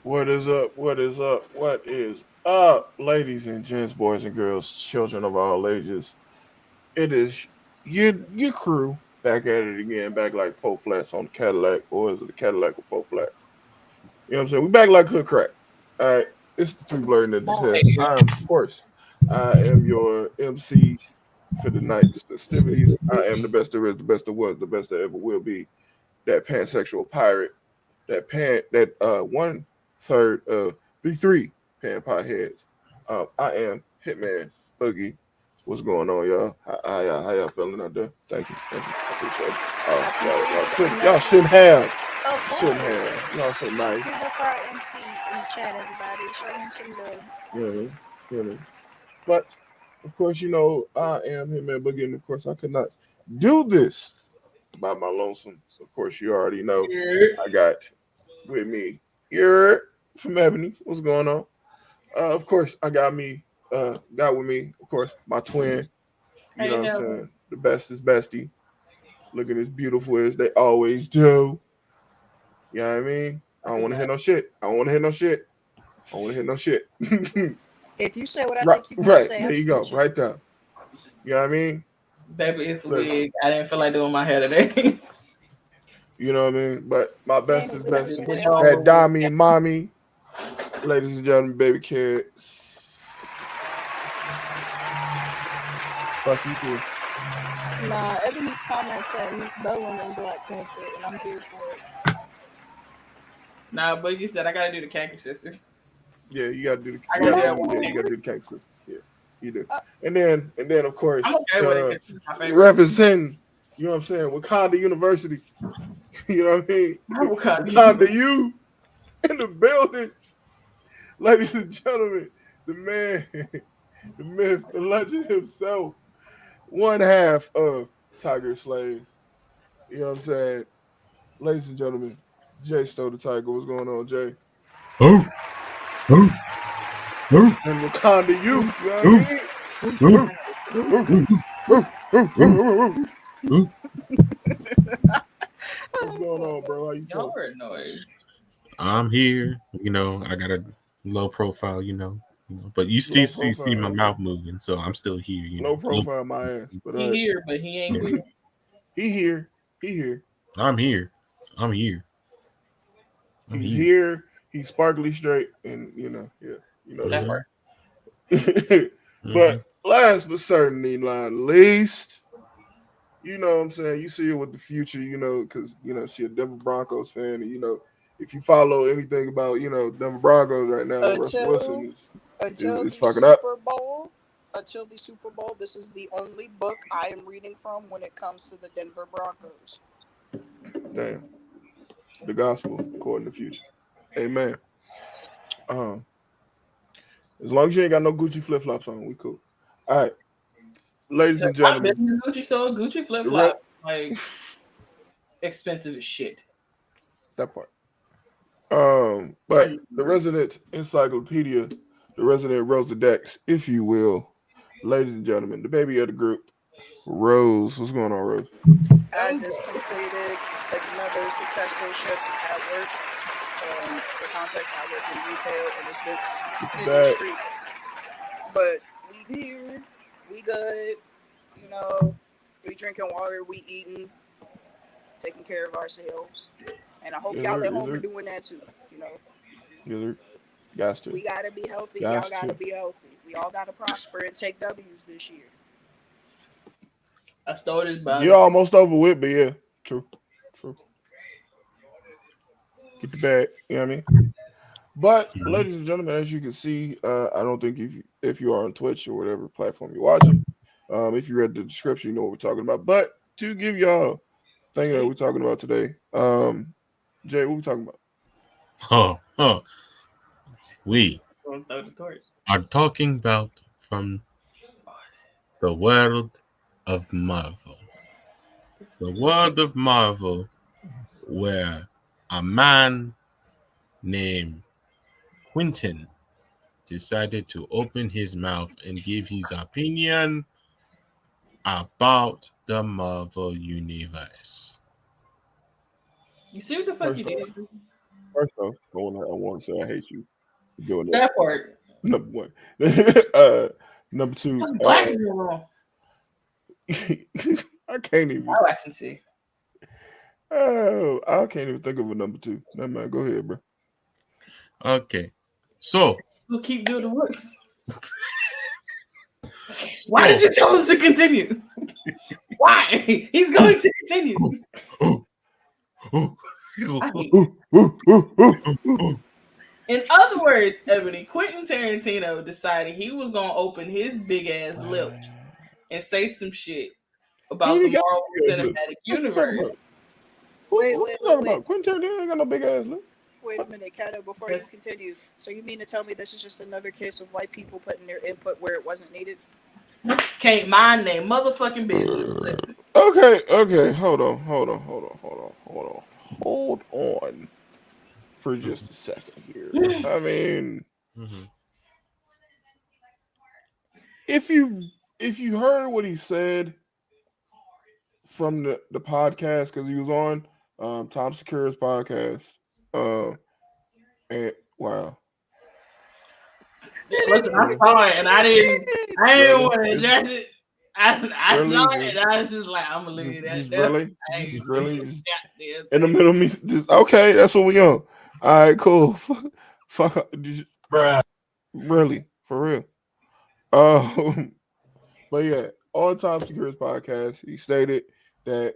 What is up? What is up? What is up, ladies and gents, boys and girls, children of all ages? It is your crew back at it again, back like four flats on the Cadillac, or is it the Cadillac with four flats? You know what I'm saying? We back like hood crack. All right, it's the three blurred ninjas here. I am, of course, I am your MC for the night's festivities. I am the best there is, the best there was, the best there ever will be. That pansexual pirate, that 1/3 of the three pan pie heads. I am Hitman Boogie. What's going on, y'all? How y'all feeling out there? Thank you. I appreciate it. Y'all so nice. Give up our MC in the chat, everybody. Show him some love. You know. But of course, I am Hitman Boogie, and of course, I could not do this by my lonesome. Of course, you already know I got with me here from Ebony. What's going on? Of course, I got with me, of course, my twin. You know what I'm saying? The best is bestie. Looking as beautiful as they always do. You know what I mean? I don't want to hear no shit. If you say what I Right, think you right. say, There I'm you go. snitching. Right there. You know what I mean? Baby, it's wig. I didn't feel like doing my hair today. You know what I mean? But my best is bestie. It's That Dami and Mommy. Ladies and gentlemen, baby kids. Fuck you too. Nah, Ebony's comment said Miss Bowen and Black Panther, and I'm here for it. Nah, but you said I gotta do the Kanker sister. Yeah, you gotta do the. I gotta do that you gotta do the cake system. Yeah, you do. And then of course, I'm okay with it. It's my favorite. representing. You know what I'm saying? Wakanda University. You know what I mean? Wakanda U in the building. Ladies and gentlemen, the man, the myth, the legend himself, one half of Tiger Slaves. You know what I'm saying? Ladies and gentlemen, Jay Stowe the Tiger. What's going on, Jay? Oh. And Wakanda U. You know what I mean? What's going on, bro? How you Y'all feeling? are annoying. I'm here. I got a low profile, but you still see my mouth moving, so I'm still here. Low profile, my ass. But He here, but he ain't here. He here. I'm here. He's here. He's sparkly straight, and That part. But last but certainly not least, you know what I'm saying? You see her with the future, because she a Denver Broncos fan, and if you follow anything about Denver Broncos right now, Russell Wilson is fucking up. Until the Super Bowl, this is the only book I am reading from when it comes to the Denver Broncos. Damn. The gospel according to future. Amen. As long as you ain't got no Gucci flip flops on, we cool. All right, ladies and gentlemen. I've been in Gucci store, Gucci flip flop, like expensive as shit. That part. But the resident encyclopedia, the resident Rolodex, if you will, ladies and gentlemen, the baby of the group, Rose. What's going on, Rose? I just completed another successful shift at work. For context, I work in retail and it's been in the streets. But we here, we good, we drinking water, we eating, taking care of ourselves. And I hope y'all at home are doing that too, Yes, Got to. We gotta be healthy, y'all gotta be healthy. We all gotta prosper and take W's this year. I stole this by You're almost over with, but yeah, true. Get the bag, you know what I mean? But ladies and gentlemen, as you can see, I don't think if you are on Twitch or whatever platform you're watching, if you read the description, you know what we're talking about. But to give y'all thing that we're talking about today, Jay, what we talking about? We are talking about from the world of Marvel. The world of Marvel, where a man named Quentin decided to open his mouth and give his opinion about the Marvel Universe. You see what the fuck you did? First off, I want to say I hate you for doing that. That part. Number one. Number two. Glasses are wrong. I can't even. Now I can see. Oh, I can't even think of a number two. Never mind. Go ahead, bro. Okay, so We'll keep doing the work. Why did you tell him to continue? Why? He's going to continue. In other words, Ebony, Quentin Tarantino decided he was going to open his big ass lips and say some shit about the Marvel Cinematic Universe. Wait. Quentin Tarantino ain't got no big ass lip. Wait a minute, Kato, before you continue. So you mean to tell me this is just another case of white people putting their input where it wasn't needed? Can't mind their motherfucking business. Okay. Hold on for just a second here. I mean, if you heard what he said from the podcast, because he was on Tom Segura's podcast, and wow. Listen, I saw it and I didn't want to address it. I saw it and I was just like, I'm gonna leave that. Really? In the middle of me, just okay. That's what we on. All right, cool. Fuck, really, for real. But yeah, on Tom Segura's podcast, he stated that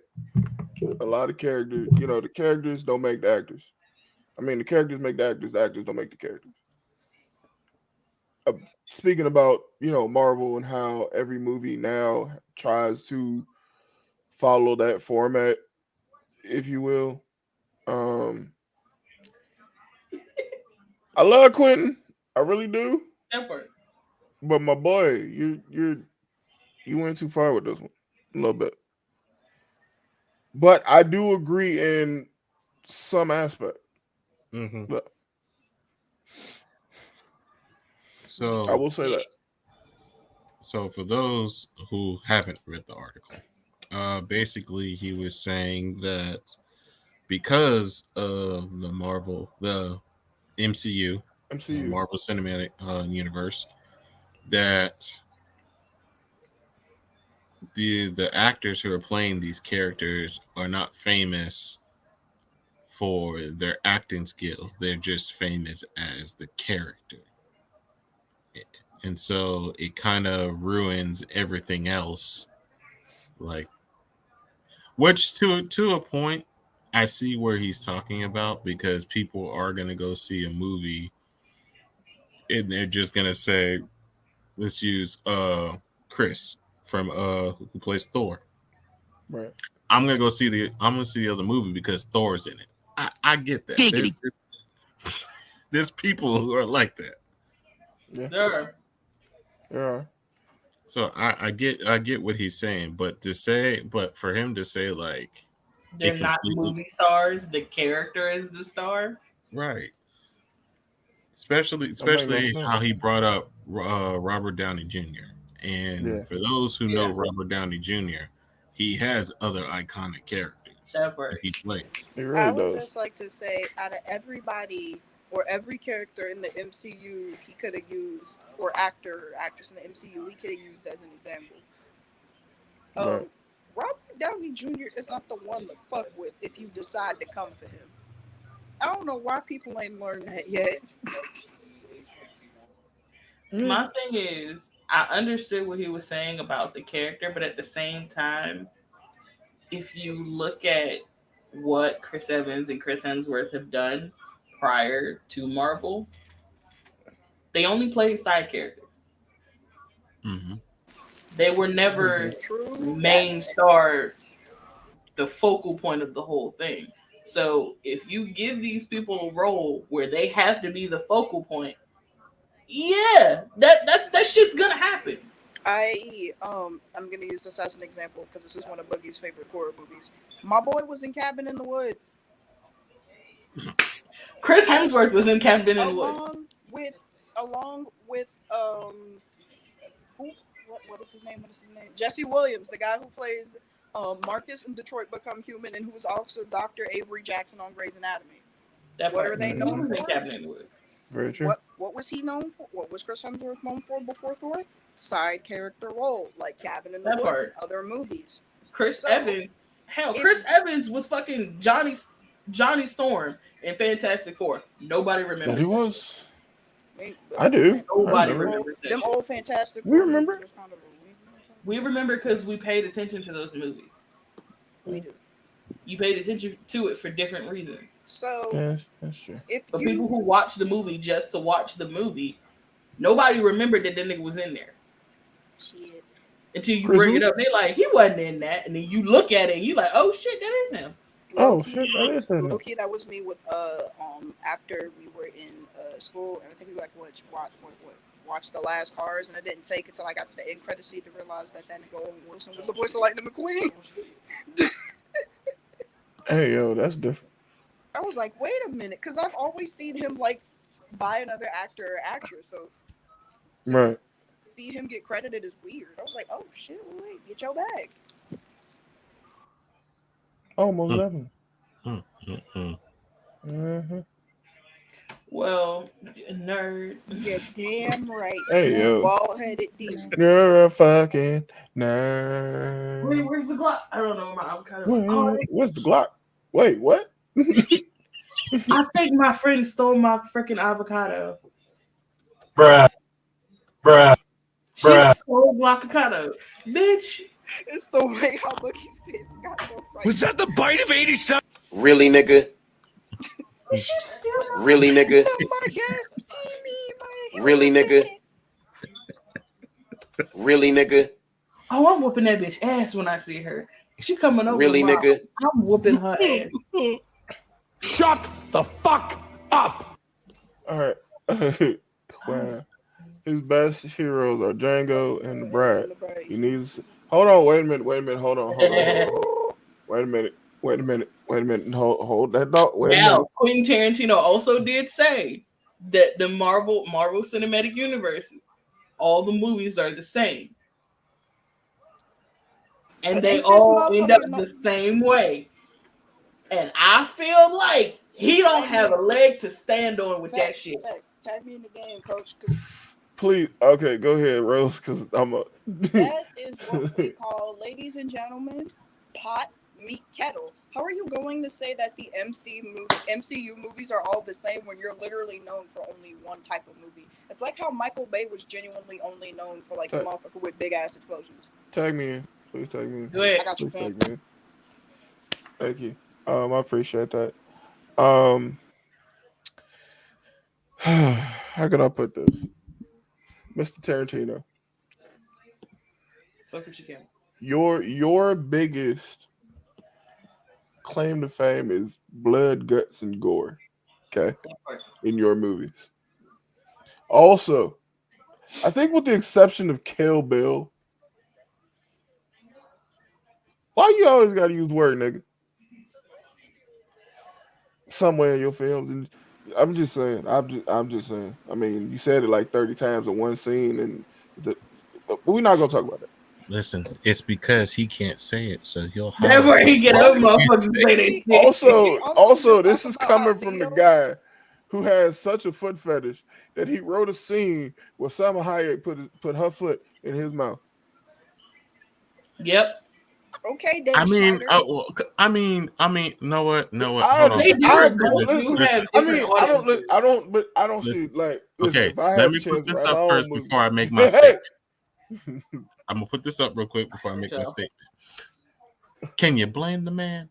a lot of characters, the characters don't make the actors. I mean, the characters make the actors don't make the characters. Speaking about, Marvel and how every movie now tries to follow that format, if you will. I love Quentin. I really do. But my boy, you went too far with this one. A little bit. But I do agree in some aspect. But, so I will say that. So for those who haven't read the article, basically he was saying that because of the MCU, Marvel Cinematic Universe, that the actors who are playing these characters are not famous for their acting skills. They're just famous as the character. And so it kind of ruins everything else. Like, which to a point, I see where he's talking about, because people are going to go see a movie and they're just going to say, let's use Chris from who plays Thor. Right. I'm going to see the other movie because Thor's in it. I get that. There's people who are like that. Yeah. Yeah. So I get what he's saying, but for him to say like they're not movie stars, the character is the star, right? Especially how he brought up Robert Downey Jr. And for those who know Robert Downey Jr., he has other iconic characters that he plays. Really I would just like to say, out of everybody or every character in the MCU he could have used, or actor or actress in the MCU he could have used as an example. Robert Downey Jr. is not the one to fuck with if you decide to come for him. I don't know why people ain't learned that yet. My thing is, I understood what he was saying about the character, but at the same time, if you look at what Chris Evans and Chris Hemsworth have done prior to Marvel, they only played side characters. They were never main star, the focal point of the whole thing. So if you give these people a role where they have to be the focal point, that shit's gonna happen. I'm gonna use this as an example because this is one of Boogie's favorite horror movies. My boy was in Cabin in the Woods. Chris Hemsworth was in Cabin in the Woods. Along with what is his name? Jesse Williams, the guy who plays Marcus in Detroit Become Human and who's also Dr. Avery Jackson on Grey's Anatomy. That What part. are they He known was in for? Cabin in the Woods. Very true. What was he known for? What was Chris Hemsworth known for before Thor? Side character role, like Cabin in the That Woods part. and other movies. Chris So, Evans. Hell, if- Chris Evans was fucking Johnny Storm in Fantastic Four. Nobody remembers. That he that was. shit. I do. Nobody I remember. remembers that them shit. old Fantastic We Four remember. movies was kind of We remember because we paid attention to those movies. we do. You paid attention to it for different reasons. So Yes, that's true. if But you people who watch the movie just to watch the movie, nobody remembered that nigga was in there. shit, Until you Chris bring who? it up. They like, he wasn't in that. And then you look at it and you like, oh shit, that is him. Oh shit, that is that. low-key, that was me with after we were in school, and I think we like watched the last Cars, and I didn't take it till I got to the end credit scene to realize that nigga Owen Wilson was the voice of Lightning McQueen. Hey yo, that's different. I was like, wait a minute, because I've always seen him like by another actor or actress, so to Right. see him get credited is weird. I was like, oh shit, wait, get your bag. Almost nothing. Mm-hmm. Well, nerd. You're damn right. Hey yo, Bald-headed demon. you're a fucking nerd. Wait, where's the Glock? I don't know. I'm kind of. What's the Glock? Wait, what? I think my friend stole my freaking avocado. Bruh. She stole avocado. Bitch. It's the way how Lookie's face got so funny. Was that the bite of 87? Really, nigga? Did you steal my Really, nigga? Somebody gas, see me, my Really, nigga? Really, nigga? Oh, I'm whooping that bitch ass when I see her. She coming over. Really, tomorrow. nigga? I'm whooping her ass. Shut the fuck up! All right. Wow. His best heroes are Django and the Bride. He needs. Hold on. Wait a minute. Hold on. Wait a minute. Hold that thought. Wait a Now, minute. Quentin Tarantino also did say that the Marvel Cinematic Universe, all the movies are the same. And they all end up the same way. And I feel like he don't have a leg to stand on with that shit. Tag me in the game, coach, because Please. Okay, go ahead, Rose, because I'm a. that is what we call, ladies and gentlemen, pot meet kettle. How are you going to say that the MCU movies are all the same when you're literally known for only one type of movie? It's like how Michael Bay was genuinely only known for like a motherfucker with big ass explosions. Tag me in. Please tag me in. Go ahead. I got you, Please fam. tag me in. Thank you. I appreciate that. How can I put this? Mr. Tarantino, Fuck what you can. your biggest claim to fame is blood, guts, and gore. Okay, in your movies. Also, I think with the exception of Kill Bill, why you always got to use the word nigga somewhere in your films? And I'm just saying. I'm just saying. I mean, you said it like 30 times in one scene, and but we're not gonna talk about that. Listen, it's because he can't say it, so he'll. That's where he get up, motherfuckers say that. Also, this is coming from the guy who has such a foot fetish that he wrote a scene where Salma Hayek put her foot in his mouth. Yep. Okay, Dave I mean, Schneider. know what? I don't see like. Listen, Okay, if I had let a me chance put this to write up my first own movie- before I make my statement. I'm gonna put this up real quick before I make my statement. Can you blame the man?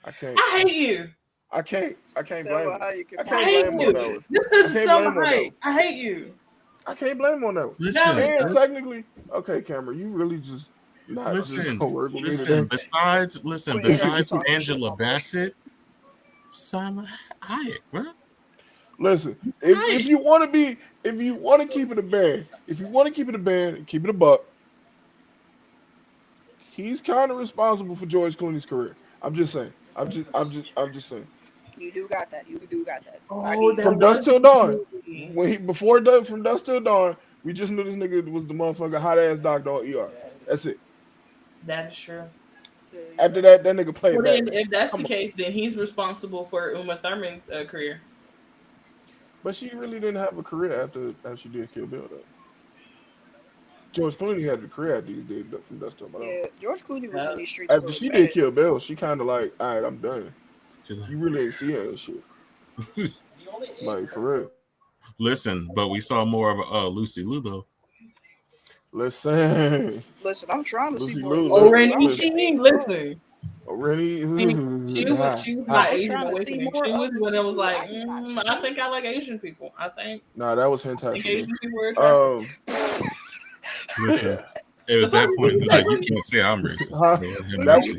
I can't. I hate you. I can't blame him. I I can't hate blame him you. on that one. This is I can't so blame him on that hate. I hate you. I can't blame him on that one. Listen, And technically, okay, Cameron, you really just not just gonna work with me today. Besides Angela Bassett, Salma Hayek, bro. Listen, if you want to keep it a band, and keep it a buck, he's kind of responsible for George Clooney's career. I'm just saying. I'm just saying. You do got that. Oh, From Dusk Till Dawn, from Dusk Till Dawn, we just knew this nigga was the motherfucking hot ass doctor on ER. That's it. That is true. After that nigga played Well, back. then, if that's the case, then he's responsible for Uma Thurman's career. But she really didn't have a career after she did Kill Bill, though. George Clooney had a career after he did From Dusk Till Dawn. Yeah, George Clooney was in these streets. After she did Kill Bill, she kind of like, all right, I'm done. You really ain't see her and shit. Like, for real. Listen, but we saw more of Lucy Liu, though. Listen, I'm trying to see more. Listen. Already, she was not Asian awakening. She was when it was like, I think I like Asian people. I think. Nah, that was hentai. Asian people were attractive. Listen, it was that point. Like, you can't say I'm racist. That was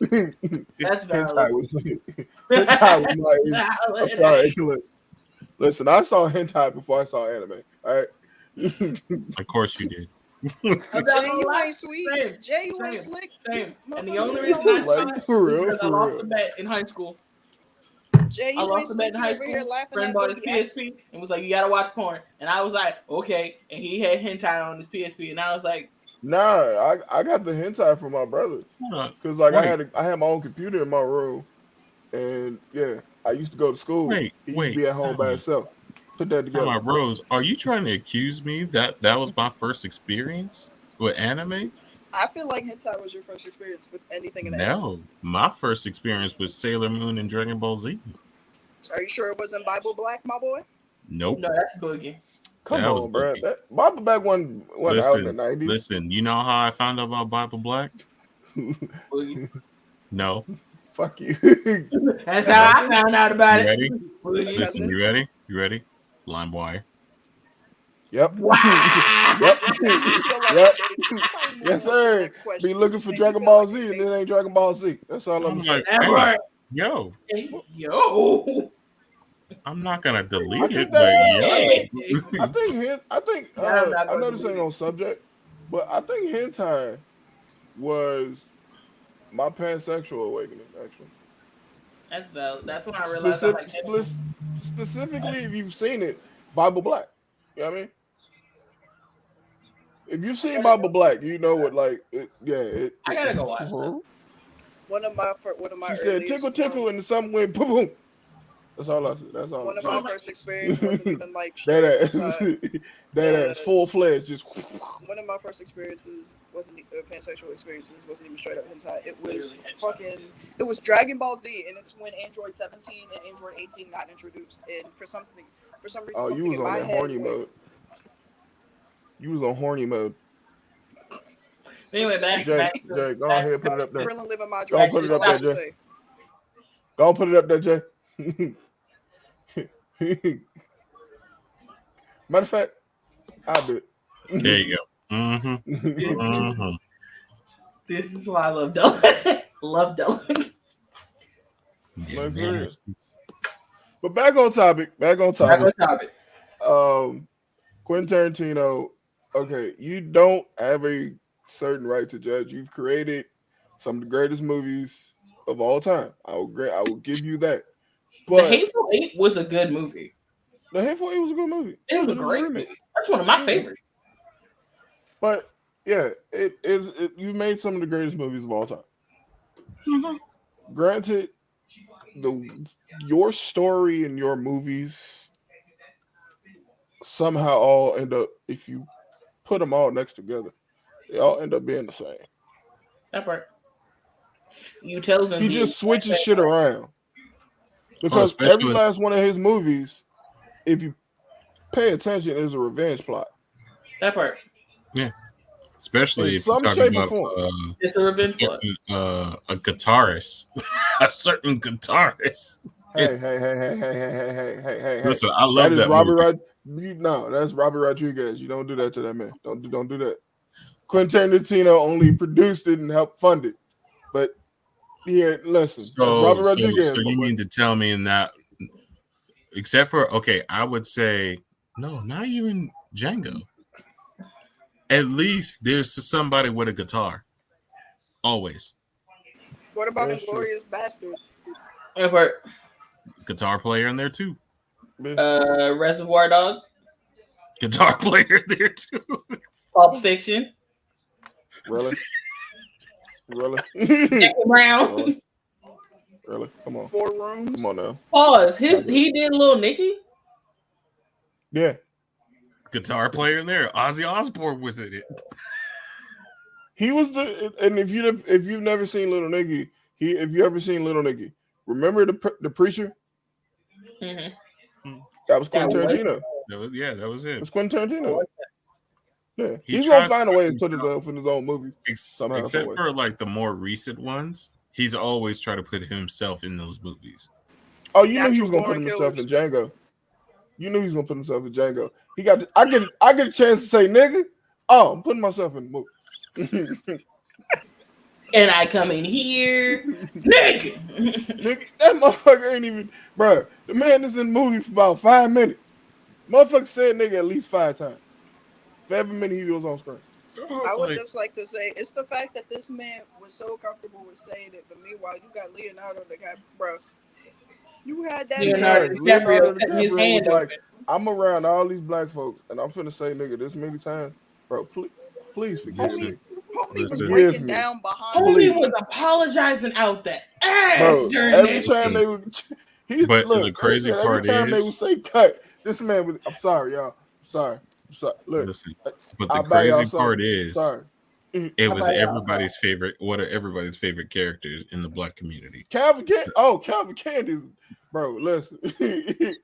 hentai. That's hentai was like. I'm sorry, listen, I saw hentai before I saw anime. All right. Of course you did. Jay, you ain't sweet. Jay, you ain't slick. Same. And the only reason I saw it because I lost the bet in high school. Jay, I lost the bet in high school. Friend bought his PSP and was like, "You gotta watch porn," and I was like, "Okay." And he had hentai on his PSP, and I was like, "Nah, I got the hentai from my brother because like I had my own computer in my room, and yeah, I used to go to school. He used to be at home by himself. Put that together." My Rose, are you trying to accuse me that was my first experience with anime? I feel like hentai was your first experience with anything in anime. No, my first experience was Sailor Moon and Dragon Ball Z. Are you sure it wasn't Bible Black, my boy? Nope. No, that's Boogie. Come on, bro. Bible Black wasn't out in the 90s. Listen, you know how I found out about Bible Black? Boogie. No. Fuck you. That's how I found out about it. Ready? Listen, you ready? You ready? LimeWire. Yep. Wow. Yep. Yes, sir. Be looking for Dragon Ball Z and it ain't Dragon Ball Z. That's all I'm saying. Like, yo. I'm not gonna delete it, but yo. I know this ain't on subject, but I think hentai was my pansexual awakening, actually. That's valid. That's when I realized I like specifically if you've seen it, Bible Black. You know what I mean? If you've seen Bible Black, you know what I gotta go watch that. One of my she said tickle and the something went boom boom. That's all I said. That's all. One of my first experience wasn't even like that ass full fledged just. One of my first experiences wasn't pansexual experiences. Wasn't even straight up hentai. It was It was Dragon Ball Z, and it's when Android 17 and Android 18 got introduced. And for some reason. Oh, you was on that horny mode. You was on horny mode. Anyway, back. Jay, go ahead, put it up there. Living my go put it up there, Jay. Go put it up there, Jay. Matter of fact, I'll do it. There you go. Mm-hmm. This is why I love Dylan. Love Dylan. But back on topic. Quentin Tarantino. Okay, you don't have a certain right to judge. You've created some of the greatest movies of all time. I will give you that. But The Hateful Eight was a good movie. The Hateful Eight was a good movie. It was a great movie. That's one of my favorites. But yeah, you made some of the greatest movies of all time. Mm-hmm. Granted, your story and your movies somehow all end up, if you put them all next together, they all end up being the same. That part. You tell them he just switches shit around. Because every last one of his movies, if you pay attention, is a revenge plot. That part. Yeah. Especially if you're talking about it's a revenge plot. Hey. A guitarist. A certain guitarist. Hey. Listen, I love that Robert that's Robert Rodriguez. You don't do that to that man. Don't do that. Quentin Tarantino only produced it and helped fund it. But yeah, listen. Robert Rodriguez. So you mean to tell me that, except for I would say no, not even Django. At least there's somebody with a guitar. Always. What about Inglourious Bastards? Guitar player in there too. Reservoir Dogs. Guitar player there too. Pulp Fiction. Really? Really? Jackie Brown. Really? Really? Come on. 4 Rooms. Come on now. Pause. He did Little Nicky. Yeah. Guitar player in there. Ozzy Osbourne was in it. He was and if you've never seen Little Nicky, if you ever seen Little Nicky, remember the preacher? Mm-hmm. That was Quentin Tarantino. That was him. It was Quentin Tarantino. Yeah, He he's gonna tried find a to way to put put himself in his own movie. Somehow, Except some way. for like the more recent ones, he's always tried to put himself in those movies. Oh, you knew he Natural was gonna put Born himself in Killers. Django. You knew he was gonna put himself in Django. He got. I get a chance to say nigga. Oh, I'm putting myself in the movie. And I come in here, nigga. Nigga, that motherfucker ain't even, bro. The man is in the movie for about 5 minutes. Motherfucker said nigga at least 5 times. For every minute he was on screen. I would just like to say it's the fact that this man was so comfortable with saying it, but meanwhile you got Leonardo DiCaprio, bro. You had that Leonardo man. DiCaprio cutting his hand was like, open. I'm around all these black folks, and I'm finna say nigga this many times, bro. Please forgive me. Homie was Listen. breaking Give me. down behind Homie him. was apologizing out the ass Bro, during every that. time they would, But look, the crazy listen, part every time they is- would say cut, this man was. I'm sorry, y'all. I'm sorry. Look, Listen, but I'll the buy y'all crazy something. part is, Sorry. it was How about y'all? everybody's favorite. What are everybody's favorite characters in the black community? Calvin Candy's, bro. Listen, that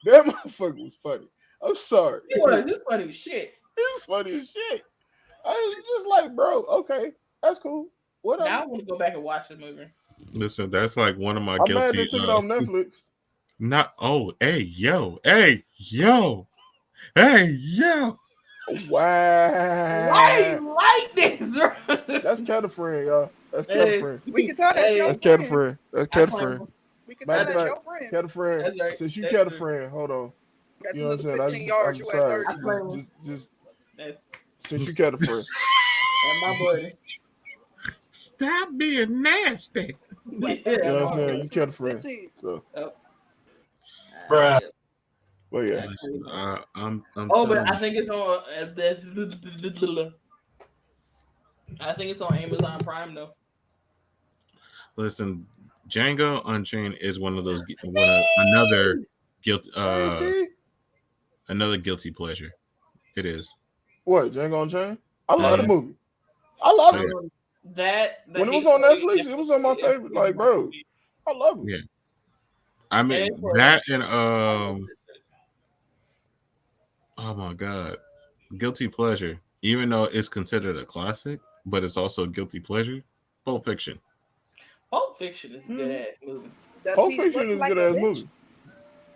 motherfucker was funny. I'm sorry. It was. It's funny as shit. It's funny as shit. I was just like, bro, okay, that's cool. Whatever. Now I want to go back and watch the movie. Listen, that's like one of my I'm mad guilty. they took it on Netflix. Hey yo. Wow. Why you like this, bro? That's Cat friend, y'all. That's Hey, Cat friend. We can tell that's your That's Cat friend. friend. That's I Cat claim friend. him. We can tell Matter that's of your fact, friend. Cat friend. That's right. Since you That's Cat true. friend, hold on. Got You some know what I'm little saying? 15 yards. I'm You at sorry. 30. I claim him. Just That's since you Cat a friend. my boy. Stop being nasty. You You know what I'm saying? You Cat a friend. So, but yeah. Listen, I'm Oh, but telling I think it's on. I think it's on Amazon Prime though. Listen, Django Unchained is one of those another guilty pleasure. It is. What, Django Unchained? I love the Yeah. movie. I love Oh, it. yeah. That When it was on Netflix, it was on my favorite. Like, bro, I love it. Yeah. I mean And for- that and oh my god, guilty pleasure. Even though it's considered a classic, but it's also a guilty pleasure. Pulp Fiction. Pulp Fiction is a good ass movie. Does Pulp he Fiction look is a like good a ass bitch? movie.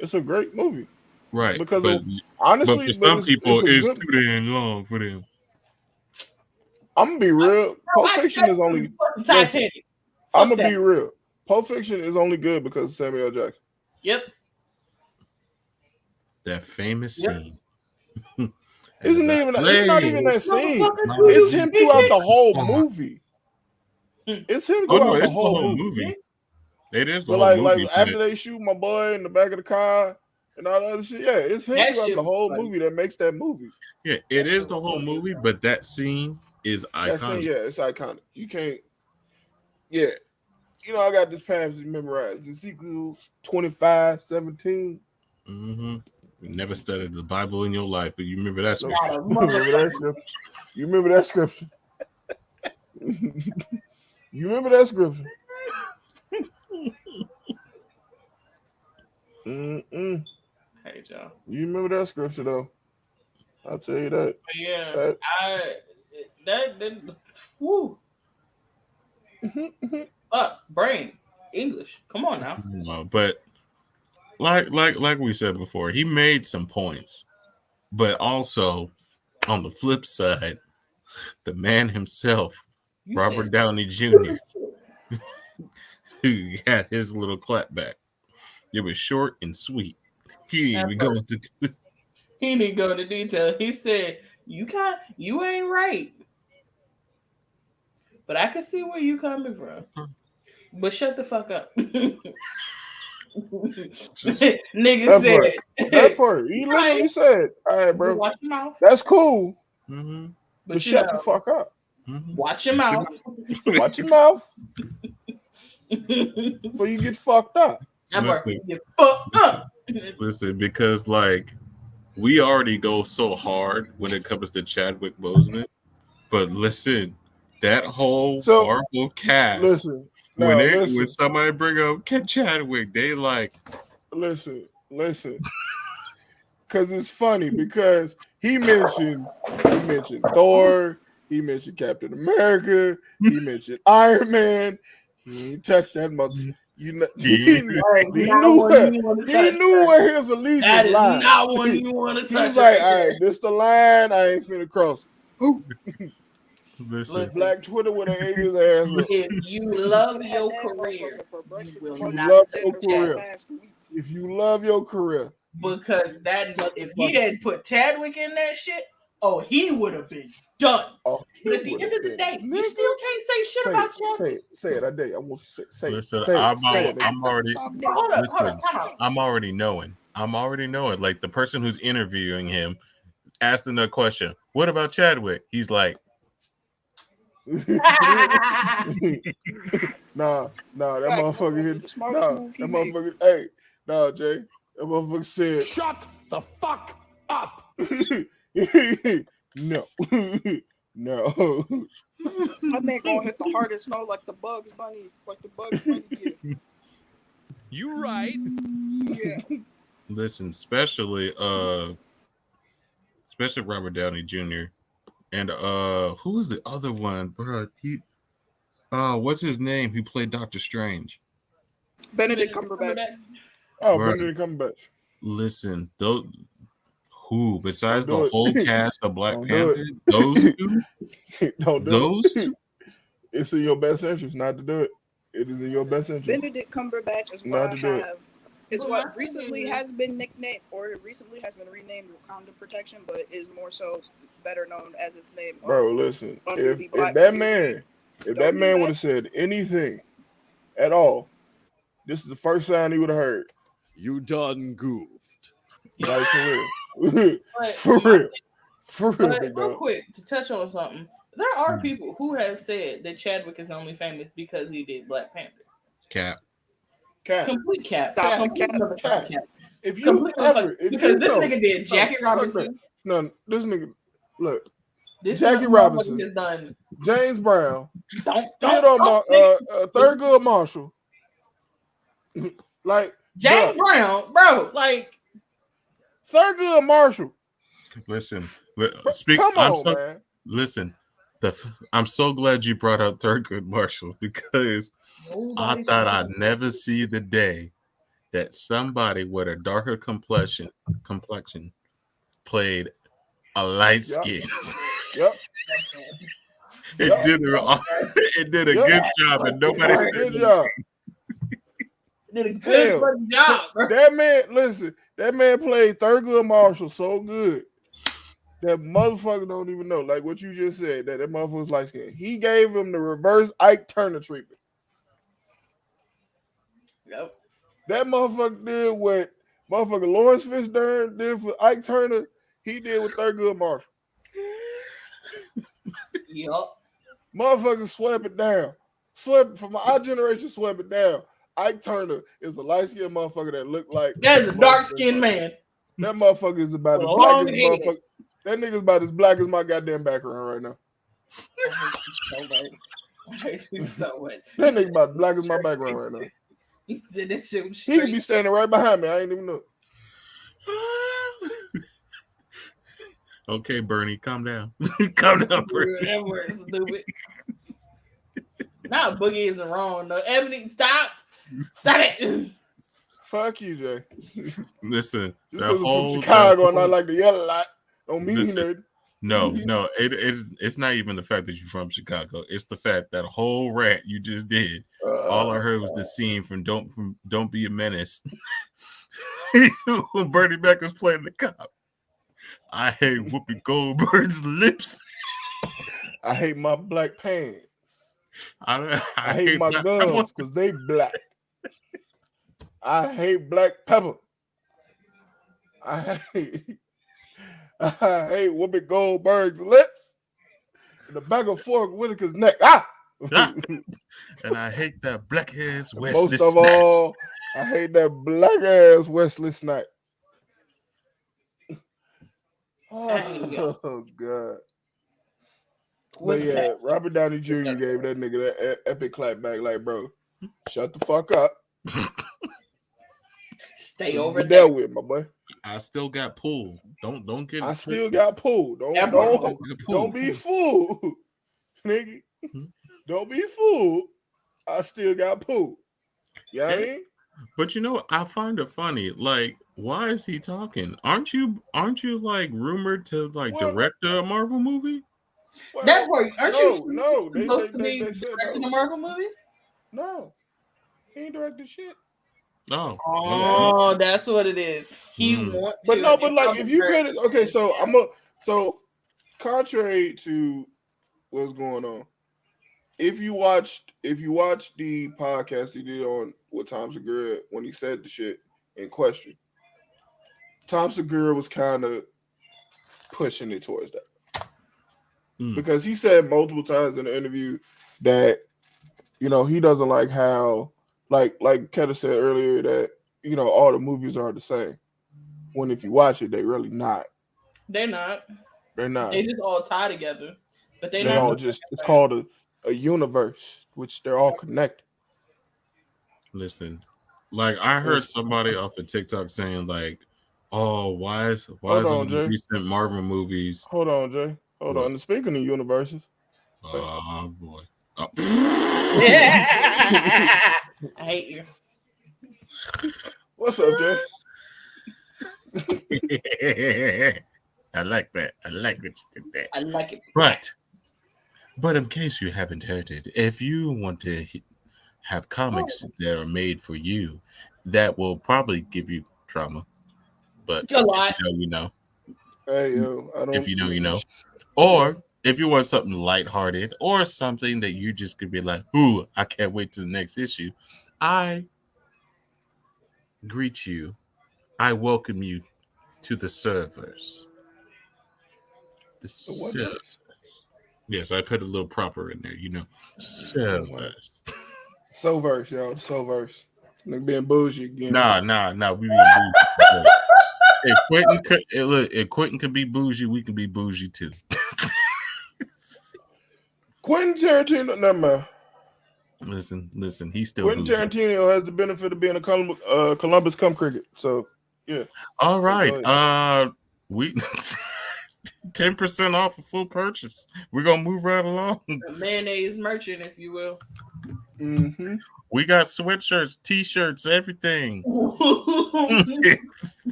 It's a great movie. Right. Because but honestly, for some people, it's good, too damn long for them. I'm gonna be real. Pulp Fiction is only. Listen, I'm gonna be real. Pulp Fiction is only good because of Samuel L. Jackson. Yep. That famous scene. It's not even that scene. It's him throughout the whole movie. It's him throughout the whole movie. It is the But whole like movie. after they shoot my boy in the back of the car and all that other shit, yeah, it's him That throughout shit the whole was funny. movie that makes that movie. Yeah, it is the whole movie, but that scene is That scene, iconic. yeah, it's iconic. You can't. Yeah, you know I got this passage memorized. Ezekiel 25:17. Mm-hmm. You never studied the Bible in your life, but you remember that scripture. Not a You remember that scripture? You remember that scripture? You remember that scripture? Mm-mm. Hey, Joe. You remember that scripture though? I'll tell you that. But yeah, that woo. Brain English. Come on now. No, but like we said before, he made some points, but also on the flip side, the man himself, You Robert said- Downey Jr., who had his little clapback. It was short and sweet. He didn't even go into. He didn't go into detail. He said, you ain't right. But I can see where you coming from. But shut the fuck up. Nigga said that part. He literally said, all right, bro. Watch your mouth. That's cool. Mm-hmm. But shut the fuck up. Watch your mouth. Watch your mouth before you get fucked up. Listen, because like we already go so hard when it comes to Chadwick Boseman, but listen, that whole Marvel cast. When somebody bring up Chadwick, they like listen, because it's funny because he mentioned Thor, he mentioned Captain America, he mentioned Iron Man. He ain't touched that mother. You know, he knew where his allegiance That is lied. not one you want to touch. He was like, all right, this the line. I ain't finna cross. Listen, Black Twitter would have ate his ass up. If you love your career, if you love your career, because if he had put Chadwick in that shit, he would have been done. But at the end of the day, you still can't say shit about Chadwick. Say it. I dare you. I want you to say it. Listen, say I'm it. already. Hold up, time out. I'm already knowing. Like the person who's interviewing him asked him a question. What about Chadwick? He's like, nah, that motherfucker hit. That motherfucker. Hey, Jay. That motherfucker said, "Shut the fuck up." No. That man gonna hit the hardest snow like the Bugs Bunny kid. You right. Yeah. Listen, especially Robert Downey Jr. and who was the other one, bro? What's his name? Who played Doctor Strange? Benedict Cumberbatch. Benedict Cumberbatch. Listen, who besides the whole cast of Black Panther, those two? It's in your best interest not to do it. It is in your best interest. Benedict Cumberbatch is what I have. Is what recently has been nicknamed or recently has been renamed Wakanda Protection, but is more so better known as its name. Bro, listen. If that man would have said anything at all, this is the first sign he would have heard. You done goofed. Like for real. But real quick, to touch on something, there are people who have said that Chadwick is only famous because he did Black Panther. Cap. Complete cap. Stop cap. If you because this nigga did Jackie Robinson. No, this nigga look. This Jackie Robinson has done. James Brown. Don't Thurgood Marshall. Like James Brown, bro. Like Thurgood Marshall. Listen, man. Listen, I'm so glad you brought up Thurgood Marshall because I thought I'd never see the day that somebody with a darker complexion played a light skin. Yep. It did a good job, and nobody said good job. Did a good job, bro. That man played Thurgood Marshall so good that motherfucker don't even know. Like what you just said, that motherfucker's light skin. He gave him the reverse Ike Turner treatment. Yep. That motherfucker did what motherfucker Lawrence Fishburne did for Ike Turner. He did with Thurgood Marshall. Yup. Motherfucker swept it down. From our generation, swept it down. Ike Turner is a light-skinned motherfucker that looked like that's a dark-skinned man. That motherfucker is about as black as motherfucker. That nigga's about as black as my goddamn background right now. That nigga about as black as my background right now. He said that shit was straight. He could be standing right behind me. I ain't even know. Okay, Bernie, calm down. Calm down, Bernie. That word stupid. Now Boogie isn't wrong though. Ebony, stop it. Fuck you, Jay. Listen, just from Chicago and I like to yell a lot. Don't mean it. No, it's not even the fact that you're from Chicago. It's the fact that whole rant you just did. All I heard was the scene from Don't Be a Menace when Bernie Mac was playing the cop. I hate Whoopi Goldberg's lips. I hate my black pants. I hate my guns because they black. I hate black pepper. I hate Whoopi Goldberg's lips. the back of Fork Whitaker's neck. Ah! And I hate that black ass Wesley Most of Snipes. all, I hate that black ass Wesley Snipes. Oh God. But yeah, Robert Downey Jr. gave that nigga that epic clap back, like, bro, shut the fuck up. Stay over there with my boy. I still got pulled. Don't get. I still got pulled. Don't be fooled, nigga. Don't be fooled. I still got pulled. You know what I mean? But you know what? I find it funny. Like, why is he talking? Aren't you like rumored to like direct a Marvel movie? Well, that part, aren't you? No, they said directing a Marvel movie. No, he ain't directed shit. Oh, that's what it is. He wants, but like if you could, okay. So so contrary to what's going on, if you watched the podcast he did on with Tom Segura when he said the shit in question, Tom Segura was kind of pushing it towards that. Because he said multiple times in the interview that, you know, he doesn't like how, like Keta said earlier, that, you know, all the movies are the same. When if you watch it, they really not. They're not. They're not. They just all tie together. But they all just, it's called a universe, which they're all connected. Listen, like I heard somebody off of TikTok saying like, oh, why is all the recent Marvel movies? Hold on, Jay. Hold on. Speaking of universes. Oh boy. Oh. I hate you. What's up, Jay? I like that. I like what you did there. I like it. But in case you haven't heard it, if you want to have comics that are made for you, that will probably give you trauma. But a lot. You know. Hey yo, I don't. If you know, you know. Or if you want something lighthearted or something that you just could be like, ooh, I can't wait to the next issue. I greet you. I welcome you to the servers. The servers. Yes, I put a little proper in there, you know. Servers. Soverse, y'all. Soverse. Like being bougie again. Nah. We being bougie. If Quentin can be bougie, we can be bougie too. Quentin Tarantino, never mind. Listen, he's still Quentin bougie. Tarantino has the benefit of being a Columbus cum cricket. So yeah. All right. We 10% off a full purchase. We're gonna move right along. A mayonnaise merchant, if you will. Mm-hmm. We got sweatshirts, t-shirts, everything.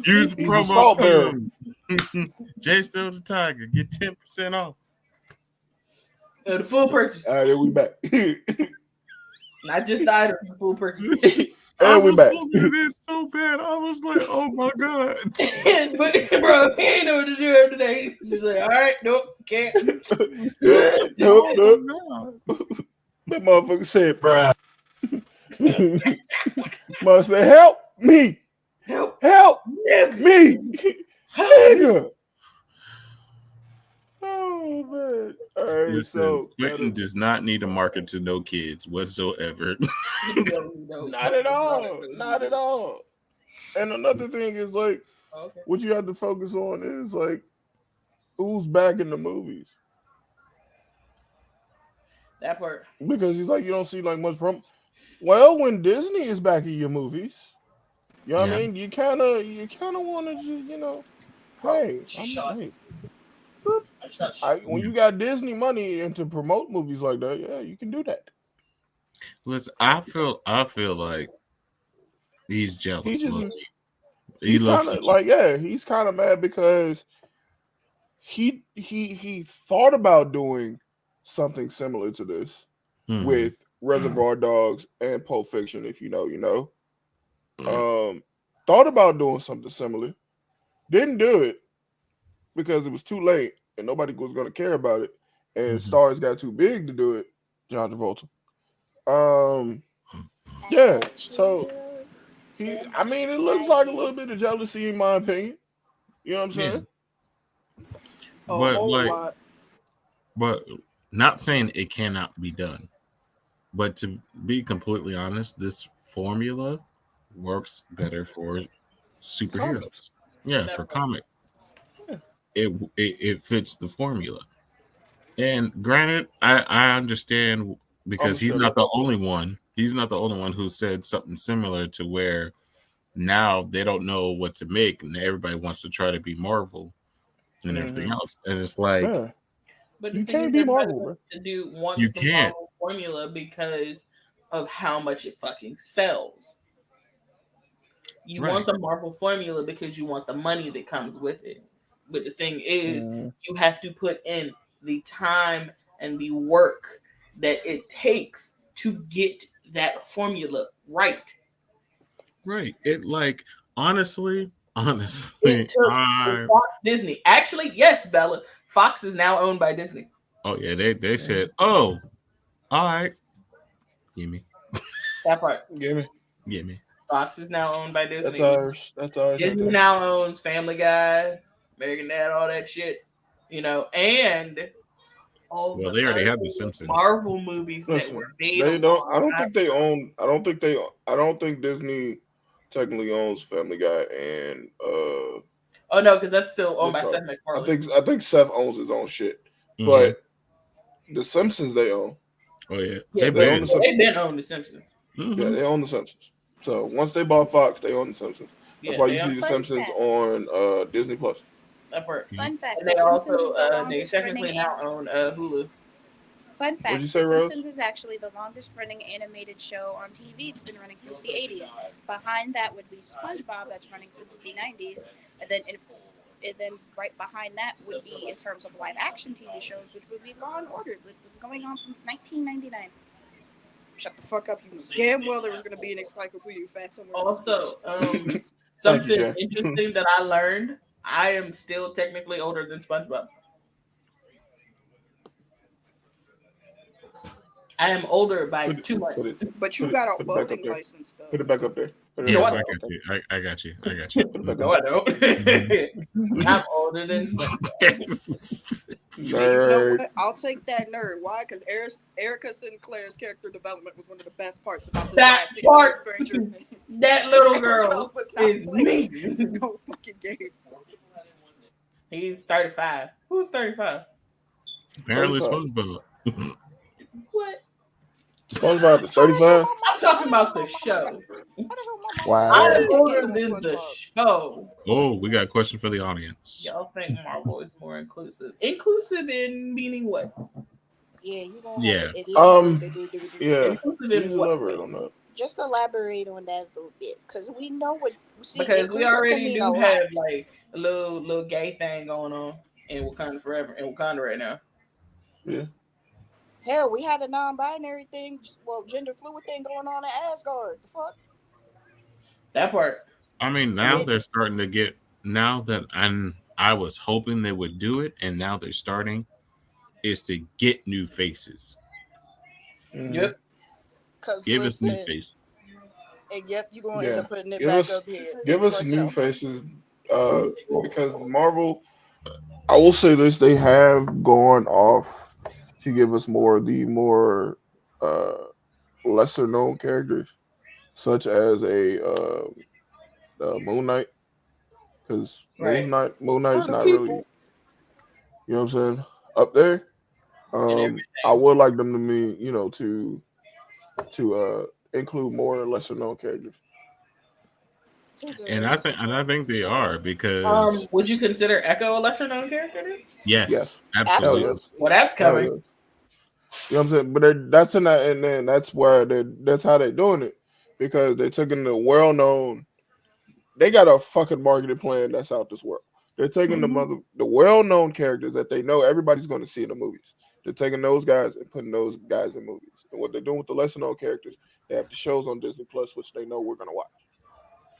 Use the promo code Jay Still the Tiger. Get 10% off. The full purchase. All right, then we back. Not just the item, the full purchase. And we back. It's so bad. I was like, oh my God. But bro, he ain't know what to do after that. He's like, all right, nope, can't. Nope. That motherfucker said, bro. Mother said, help me. Help me. Nigga. Oh man. All right, listen, so Quentin does not need to market to no kids whatsoever. Not at all. Not at all. And another thing is like what you have to focus on is like who's back in the movies. That part. Because he's like you don't see like much from. Well, when Disney is back in your movies, you know what I mean? You kinda wanna just, you know, hey, when you got Disney money and to promote movies like that, yeah, you can do that. Listen, I feel like he's jealous. He's He kind of like, he's kind of mad because he thought about doing something similar to this with Reservoir Dogs and Pulp Fiction. If you know, you know. Thought about doing something similar, didn't do it because it was too late and nobody was going to care about it, and stars got too big to do it. John Travolta. Yeah. So I mean, it looks like a little bit of jealousy in my opinion. You know what I'm saying? But not saying it cannot be done. But to be completely honest, this formula works better for superheroes. Yeah, for comic, Yeah. it fits the formula. And granted, I understand I'm because he's sure not that. the only one. He's not the only one who said something similar to where now they don't know what to make and everybody wants to try to be Marvel and everything else. And it's like Yeah. But the You thing can't is, be everybody Marvel, bro. wants you the can't. Marvel formula because of how much it fucking sells. You Right. want the Marvel formula because you want the money that comes with it. But the thing is, Mm. you have to put in the time and the work that it takes to get that formula right. Right. It like honestly, It honestly, took Fox Disney. Actually, yes, Bella. Fox is now owned by Disney. oh yeah, they said, oh, all right, gimme, That part. Gimme. gimme. Fox is now owned by That's Disney. ours. That's ours right Disney there. now owns Family Guy, American Dad, all that shit, and all Well, the they already other have the Simpsons. Marvel movies that were Listen, made a they don't. long I don't time think they ago. own. I don't think they. I don't think Disney technically owns Family Guy and Oh no, because that's still owned what you by call Seth it? MacFarlane. I think Seth owns his own shit, Hmm. but the Simpsons they own. Oh yeah, Yeah, they They but own the been. they've Simpsons. been on The Simpsons. Yeah, Hmm. they own the Simpsons. So once they bought Fox, they own the Simpsons. That's Yeah, why you they own see the Fun Simpsons fact. on Disney Plus. that part. Fun fact. And The they Simpsons also is the they longest running technically now own Hulu. Fun What'd you fact, say, The Rose? Simpsons is actually the longest running animated show on TV. It's been running since the 80s. Behind that would be SpongeBob, that's running since the 90s. And then right behind that would be, in terms of live action TV shows, which would be Law and Order, which was going on since 1999. Shut the fuck up. You knew damn well there was going to be an encyclopedia fact somewhere. Also, Thank you, something Jay. interesting that I learned: I am still technically older than SpongeBob. I am older by Put, 2 months. But you got a boating license, though. Put it back up there. Put it No, Yeah, I back I don't. up got there. you. I got you. I got you. Put it back No, up I don't. I'm older than SpongeBob. there. And you know Nerd. what? I'll take that nerd. Why? Because Erica Sinclair's character development was one of the best parts about this That last 6 part- months Stranger Things. That little Erica girl was not is playing me. no fucking games. He's 35. Who's 35? Apparently, 35. SpongeBob. What? SpongeBob is 35. I'm talking about the show. Wow. I'm Decade older on than the SpongeBob. show. Oh, we got a question for the audience. Y'all think Marvel is more inclusive? Inclusive in meaning what? Yeah, you gonna Yeah. have to elaborate. Yeah. Inclusive Please in what? elaborate on that. Just elaborate on that a little bit, because we know what. See, Because we inclusive can already mean do a lot. have like a little gay thing going on in Wakanda forever in Wakanda right now. Yeah. Hell, we had a non-binary thing, well, gender fluid thing going on in Asgard. The fuck? That part. I mean, now they're starting to get. Now that I was hoping they would do it, and now they're starting, is to get new faces. Yep. Because Give us new listen, faces. and yep, you gonna Yeah. end up putting it Give back us- up here. Give us Fuck new y'all. faces. Because Marvel, I will say this, they have gone off to give us more of the more lesser known characters, such as a Moon Knight. Because Right. Moon Knight's For the not people. really, you know what I'm saying, up there. everything. I would like them to mean, to include more lesser known characters. And I think they are because Would you consider Echo a lesser known character? Then? yes, Yes. Hell absolutely. yes. Well, that's Hell coming. yes. You know what I'm saying? But that's in that, and then that's where that's how they're doing it, because they're taking the well known. They got a fucking marketing plan that's out this world. They're taking the well known characters that they know everybody's going to see in the movies. They're taking those guys and putting those guys in movies. And what they're doing with the lesser known characters, they have the shows on Disney Plus, which they know we're going to watch.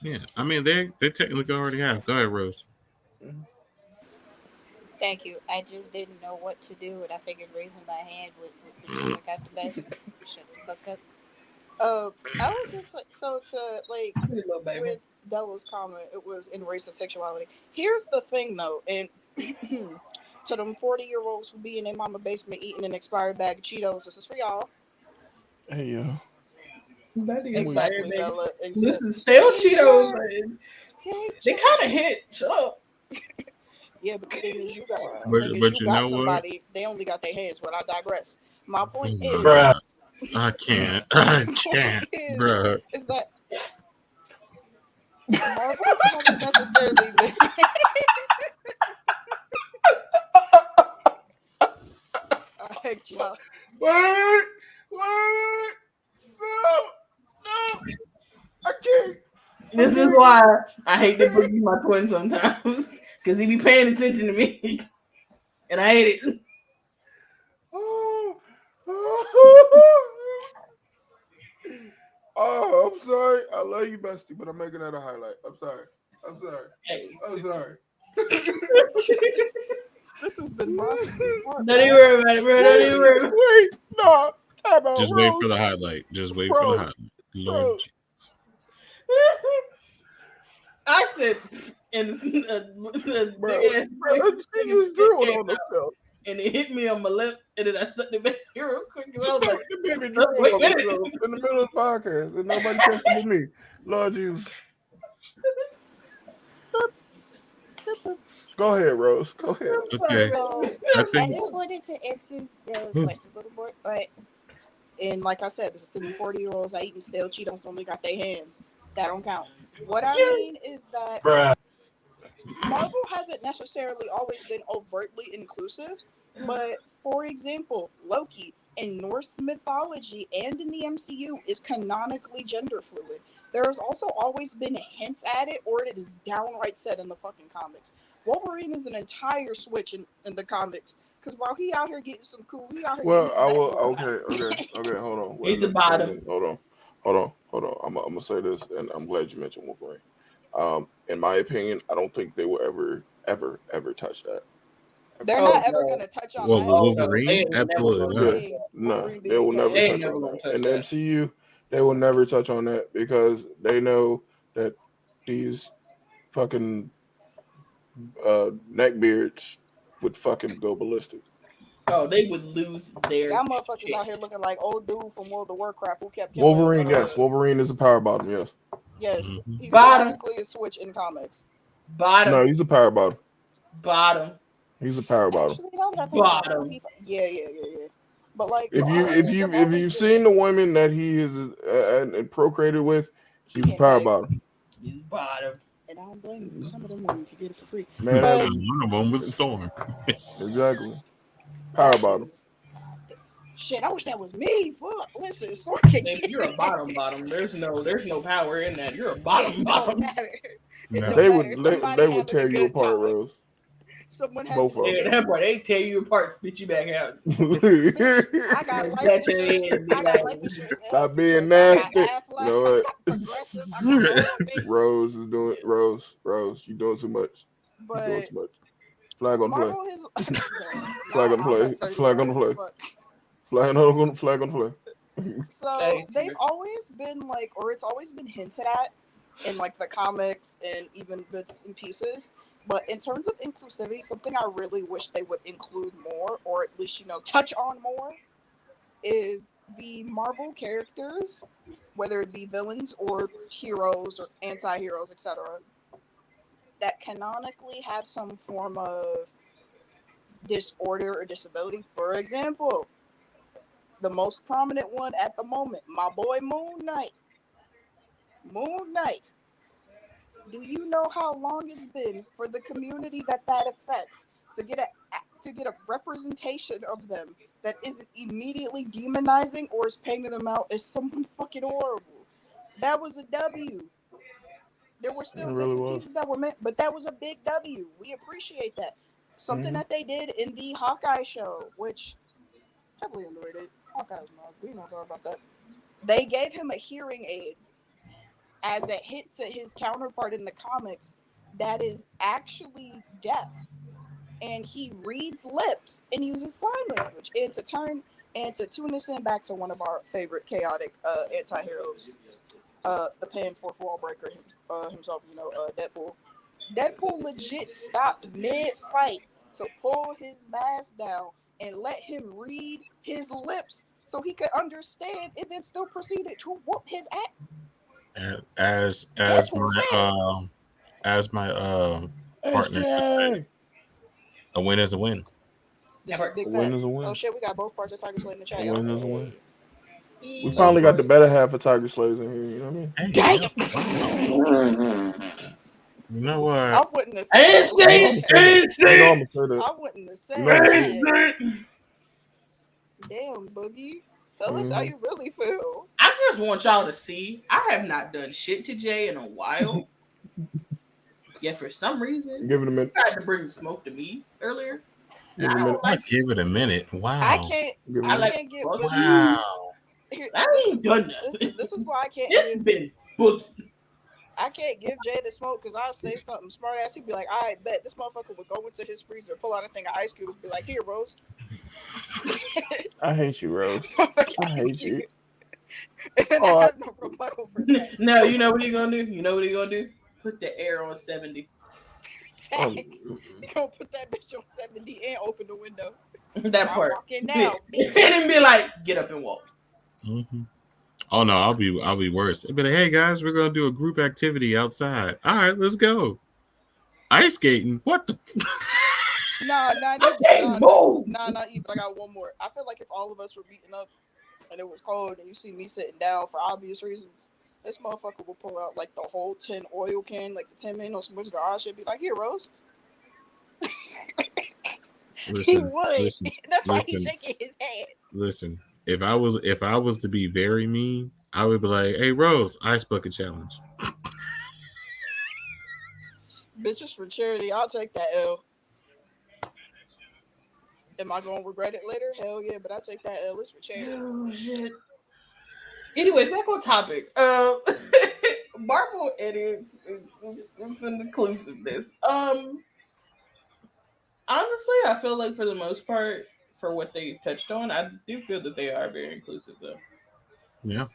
Yeah, I mean they technically already have. Go ahead, Rose. Thank you. I just didn't know what to do, and I figured raising my hand would work out the best. Shut the fuck up. I was just like, so to like Sweet little baby. with Della's comment, it was in race and sexuality. Here's the thing, though, and To them 40-year-olds who be in their mama basement eating an expired bag of Cheetos, this is for y'all. Hey, yo. That nigga Exactly, fired, baby. Bella. Listen, stale Cheetos, man. They Teacher. kind of hit. Shut up. Yeah, but the thing is, you got But you know what? somebody. They only got their hands. But I digress. My point is, Bruh. I can't. I can't, bruh. is that Marvel hasn't necessarily been. I hate y'all. Wait. No. I can't. This is why I hate to bring my twin sometimes, because he be paying attention to me, and I hate it. Oh, I'm sorry. I love you, bestie, but I'm making that a highlight. I'm sorry. Hey. I'm sorry. This has been brought to you. Don't even worry about it, bro. Don't even worry about it. Wait, no. Time out, Just wait for the highlight. Just wait for the highlight. Lord Jesus. I said, and Bro, she just drilled on herself. and it hit me on my lip, and then I sucked it back here real quick because I was like, The baby drilled on herself in the middle of the podcast, and nobody catches it with me. Lord Jesus. Go ahead, Rose. Go ahead. Okay. So I I think just wanted to answer those questions a little more, but And like I said, this is to the 40-year-olds that eating stale Cheetos only got their hands. That don't count. What I mean is that Marvel hasn't necessarily always been overtly inclusive, but for example, Loki in Norse mythology and in the MCU is canonically gender fluid. There has also always been hints at it, or it is downright said in the fucking comics. Wolverine is an entire switch in the comics. Because while he out here getting some cool, he out here Well, getting I some will. back. Okay. Hold on. He's the bottom. Hold on. I'm gonna say this, and I'm glad you mentioned Wolverine. In my opinion, I don't think they will ever touch that. They're not ever going to touch on well, that. Wolverine, absolutely not. No, they will never touch on that. In the MCU, they will never touch on that because they know that these fucking neckbeards would fucking go ballistic. oh, they would lose their. Y'all motherfuckers out here looking like old dude from World of Warcraft who kept killing Wolverine, yes. Wolverine is a power bottom, yes. Yes, Mhm. he's Bottom. technically a switch in comics. Bottom. No, he's a power bottom. Bottom. He's a power bottom. Actually, now that I think about it, Bottom. yeah. But like, If you've seen the women that he is and procreated with, he's a power bottom. He's bottom. And I don't blame you. Some of them women can get it for free. Man, But- One of them was Storm. Exactly. Power bottom. Shit, I wish that was me. Fuck, listen, Sword Baby, you're a bottom. There's no power in that. You're a bottom. It don't matter. It No. don't They matter. would Somebody they would having tear a you good apart, time. Rose. Someone Both of them. Yeah, that part, they tear you apart, spit you back out. I got life That's your insurance. end, I got life insurance. Stop being I got nasty. Aflac, You know what? I got Progressive. I got Allstate. Rose is doing Rose, you doing too much. You doing But too much. Flag on play. Marvel has Flag on play. Flag on play. Flag on play. So they've always been like, or it's always been hinted at in like the comics and even bits and pieces. But in terms of inclusivity, something I really wish they would include more, or at least, touch on more, is the Marvel characters, whether it be villains or heroes or anti-heroes, etc., that canonically have some form of disorder or disability. For example, the most prominent one at the moment, my boy Moon Knight. Moon Knight. Do you know how long it's been for the community that affects to get a representation of them that isn't immediately demonizing or is painting them out as someone fucking horrible? That was a W. There were still bits and pieces that were meant, but that was a big W. We appreciate that. Something that they did in the Hawkeye show, which heavily underrated. Hawkeye's not. We don't talk about that. They gave him a hearing aid as it hits at his counterpart in the comics that is actually deaf, and he reads lips and uses sign language. And to tune this in back to one of our favorite chaotic anti-heroes, the pan fourth wall breaker himself, Deadpool. Deadpool legit stopped mid-fight to pull his mask down and let him read his lips so he could understand, and then still proceeded to whoop his ass. As my partner would say, a win is a win. This is big A win facts. is a win. Oh shit, we got both parts of Tiger Slate in the chat. A win is a win. We So- finally got the better half of Tiger Slays in here. You know what I mean? Hey, Damn. you know what? I wouldn't have I didn't said say it. I didn't say You know it. I'm gonna say that. I wouldn't have said You know I'm I gonna that. say didn't say it. Damn, Boogie. Tell us how you really feel. I just want y'all to see I have not done shit to Jay in a while. Yet for some reason, Give it a minute. he tried to bring smoke to me earlier. Give it I a don't minute. like Give it a minute. Wow. I can't. Give it a I minute. can't get. Wow. Listen, Wow. here, I ain't done nothing. this is why I can't. It's Give, been booked. I can't give Jay the smoke because I'll say something smart ass. He'd be like, "I bet this motherfucker would go into his freezer, pull out a thing of ice cubes, be like, here, Rose." I hate you, Rose. Motherfucking I ice hate you. cube. And then Oh, I have no rebuttal for that. No, you know what he gonna do? You know what he gonna do? Put the air on 70. Facts. You gonna put that bitch on 70 and open the window. That I'm part. walking now, And bitch. then be like, get up and walk. Mm-hmm. Oh no, I'll be worse. But hey guys, we're gonna do a group activity outside. All right, let's go. Ice skating. What the? Nah, I can't move. Nah, not even. I got one more. I feel like if all of us were meeting up and it was cold and you see me sitting down for obvious reasons, this motherfucker will pull out like the whole 10 oil can, like the 10 min or some Wizard of Oz shit, be like, here, Rose. He would. That's why he's shaking his head. Listen, if I was to be very mean, I would be like, hey Rose, ice bucket challenge. Bitches for charity, I'll take that L. Am I gonna regret it later? Hell yeah, but I'll take that L. It's for charity. Oh shit. Anyways, back on topic. Marvel edits it's an inclusiveness. Honestly, I feel like for the most part, for what they touched on, I do feel that they are very inclusive though. Yeah.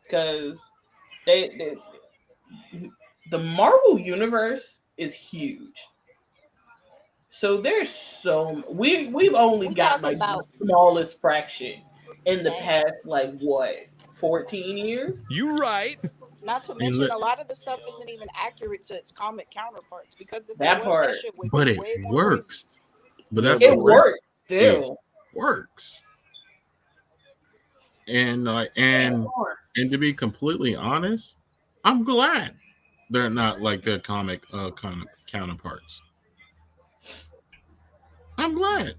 Because they the Marvel universe is huge. So there's we've only got like the smallest fraction in the past like what 14 years. You right. Not to mention, a lot of the stuff isn't even accurate to its comic counterparts because if That there was, part. that shit would But be it way more works. crazy. But that's It works still. It works. And and to be completely honest, I'm glad they're not like their comic counterparts. I'm glad.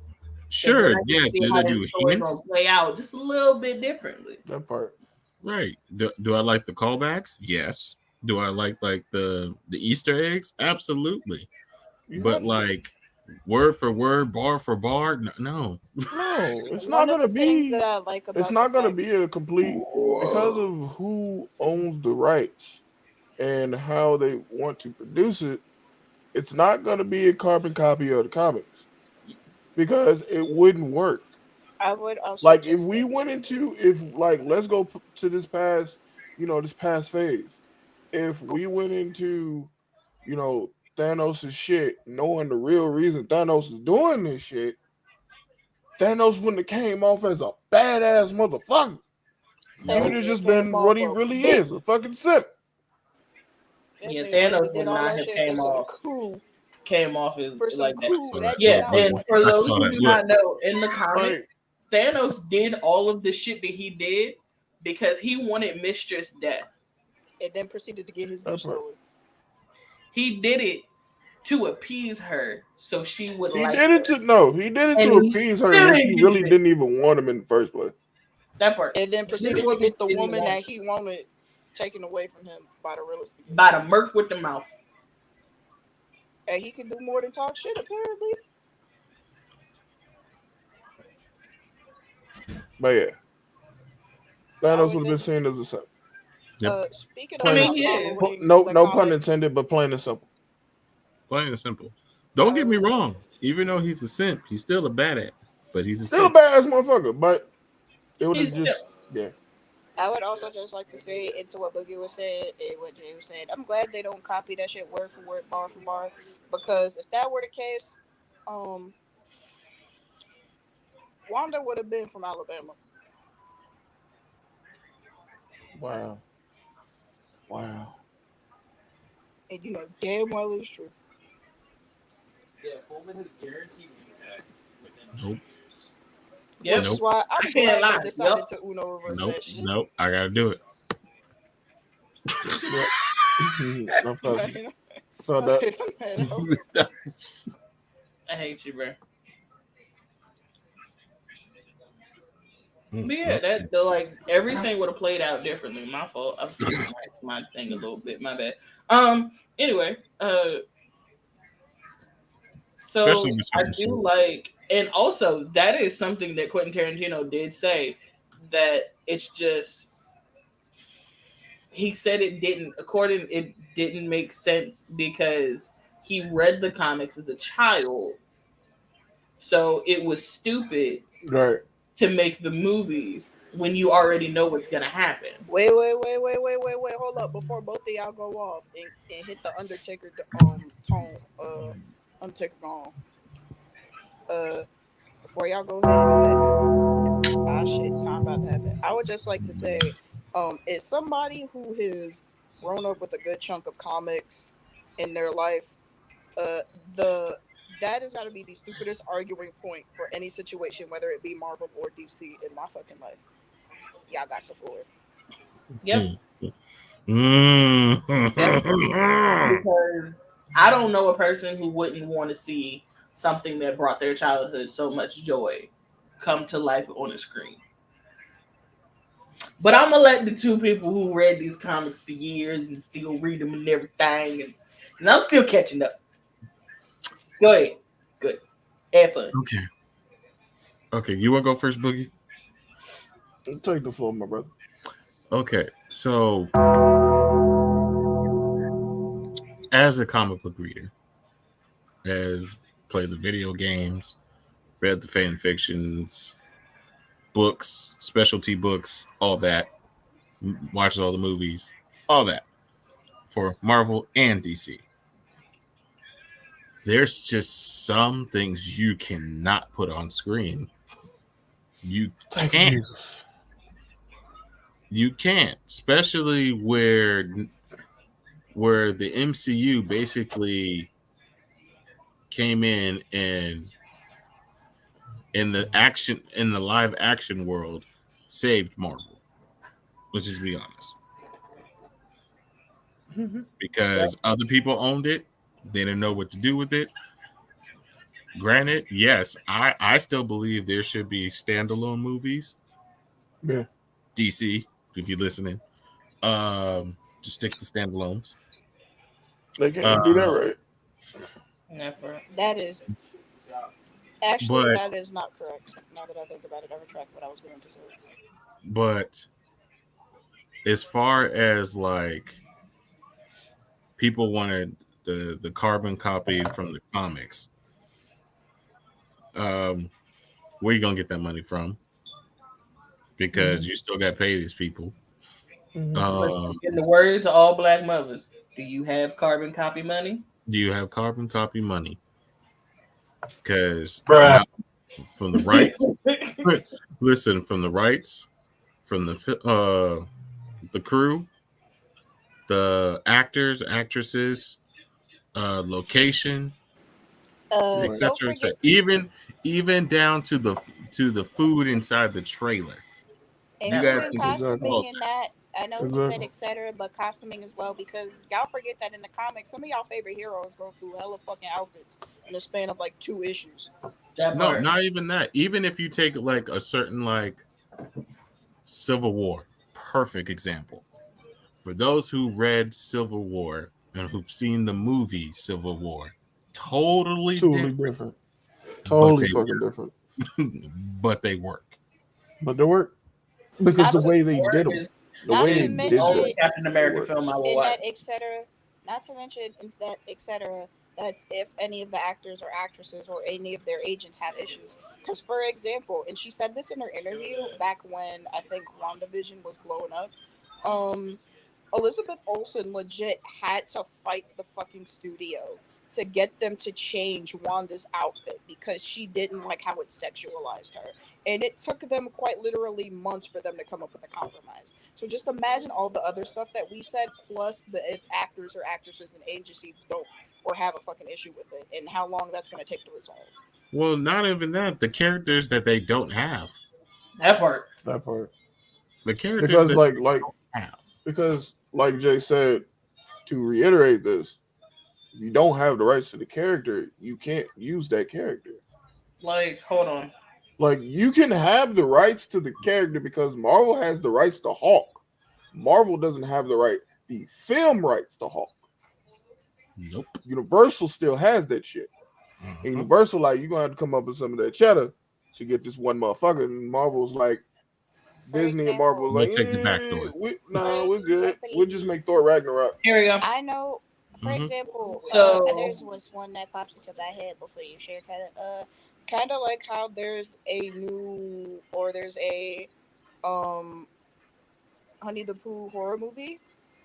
Sure, yeah, do they do hints? Play out just a little bit differently. That part. Right. Do I like the callbacks? Yes. Do I like the Easter eggs? Absolutely. But like word for word, bar for bar, no. No, it's not gonna be. That I like about it's not gonna be a complete because of who owns the rights and how they want to produce it. It's not gonna be a carbon copy of the comics because it wouldn't work. I would also Like if we went into let's go to this past phase. If we went into Thanos' shit, knowing the real reason Thanos is doing this shit, Thanos wouldn't have came off as a badass motherfucker. He would have just been what he really is, a fucking simp. Yeah, Thanos would not have came off as like that. Yeah, and for those who do not know, in the comics, Thanos did all of the shit that he did because he wanted Mistress death. And then proceeded to get his bitch stolen. He did it to appease her, so she would He did it to appease her, and she really didn't even want him in the first place. That part. And then proceeded to get the woman that he wanted taken away from him by the realist. By the merc with the mouth. And he could do more than talk shit, apparently. But yeah, Thanos would have been seen as a simp. Speaking of, no pun intended, but plain and simple. Plain and simple. Don't get me wrong. Even though he's a simp, he's still a badass. But he's still a badass motherfucker. But it would have just I would also just like to say into what Boogie was saying and what Jay was saying. I'm glad they don't copy that shit word for word, bar for bar, because if that were the case, Wanda would have been from Alabama. Wow. Wow. And you know damn well it's true. Yeah, Fullman has guaranteed impact within Nope. Yep. Which is why I'm I can't glad lie. they decided Yup. to Uno reverse Nope. that shit. Nope. I gotta do it. Yep. I felt Okay, it. Felt that. I hate you, bro. But yeah, that like everything would have played out differently. My fault. I've changed my thing a little bit. My bad. Anyway, so Especially with I certain do stories. like, and also that is something that Quentin Tarantino did say, that it's just he said it didn't make sense because he read the comics as a child, so it was stupid Right. to make the movies when you already know what's gonna happen. Wait, hold up before both of y'all go off and hit the Undertaker tone Undertaker gone. Before y'all go ahead and do that. Ah shit, time about to happen. I would just like to say, as somebody who has grown up with a good chunk of comics in their life, that has got to be the stupidest arguing point for any situation, whether it be Marvel or DC in my fucking life. Y'all got the floor. Yep. Mm. Because I don't know a person who wouldn't want to see something that brought their childhood so much joy come to life on a screen. But I'm gonna let the two people who read these comics for years and still read them and everything, and I'm still catching up. Go ahead. Good. Have fun. Okay. Okay, you want to go first, Boogie? Take the floor, my brother. Okay, so as a comic book reader, as played the video games, read the fan fictions, books, specialty books, all that, watched all the movies, all that for Marvel and DC. There's just some things you cannot put on screen. You Thank can't. you, Jesus. You can't, especially where the MCU basically came in the live action world saved Marvel. Let's just be honest. Because other people owned it, they didn't know what to do with it. Granted, yes, I still believe there should be standalone movies. Yeah. DC, if you're listening, to stick to standalones. They can't do that right. Never. That is actually But that is not correct. Now that I think about it, I retract what I was going to say. but as far as like people wanted the carbon copy from the comics, where you gonna get that money from? Because you still got to pay these people. In the words of all black mothers, do you have carbon copy money? Do you have carbon copy money? Because Bruh. from the rights, listen, from the rights, from the crew, the actors, actresses, location, Don't etc., forget. even down to the food inside the trailer. You got to Including think of Exactly. all costuming and that. I know he said Exactly. etc., but costuming as well because y'all forget that in the comics, some of y'all favorite heroes go through hella fucking outfits in the span of like 2 issues. That No, part. not even that. Even if you take like a certain like Civil War, perfect example. For those who read Civil War and who've seen the movie Civil War, totally Totally different, different. but Totally they fucking different. but they work. But they work because Not the to way they War did them, is, the not way to they is the did mention only that, Captain it America film works. I will in watch. that etc. Not to mention in that etc. That's if any of the actors or actresses or any of their agents had issues. Because for example, and she said this in her interview back when I think WandaVision was blowing up. Elizabeth Olsen legit had to fight the fucking studio to get them to change Wanda's outfit because she didn't like how it sexualized her. And it took them quite literally months for them to come up with a compromise. So just imagine all the other stuff that we said, plus the if actors or actresses and agencies don't or have a fucking issue with it, and how long that's going to take to resolve. Well, not even that. The characters that they don't have. That part. That part. The characters Because that like they don't have. because like Jay said, to reiterate this, if you don't have the rights to the character, you can't use that character. Like, hold on. Like, you can have the rights to the character because Marvel has the rights to Hulk. Marvel doesn't have the film rights to Hulk. Nope. Universal still has that shit. And Universal, like, you're gonna have to come up with some of that cheddar to get this one motherfucker. And Marvel's like, Disney and Marvel's We'll like, take the back door. We're good. We'll just make Thor Ragnarok. Here we go. I know, for example, So- there's was one that pops into my head before you share Kind of like how there's a Honey the Pooh horror movie.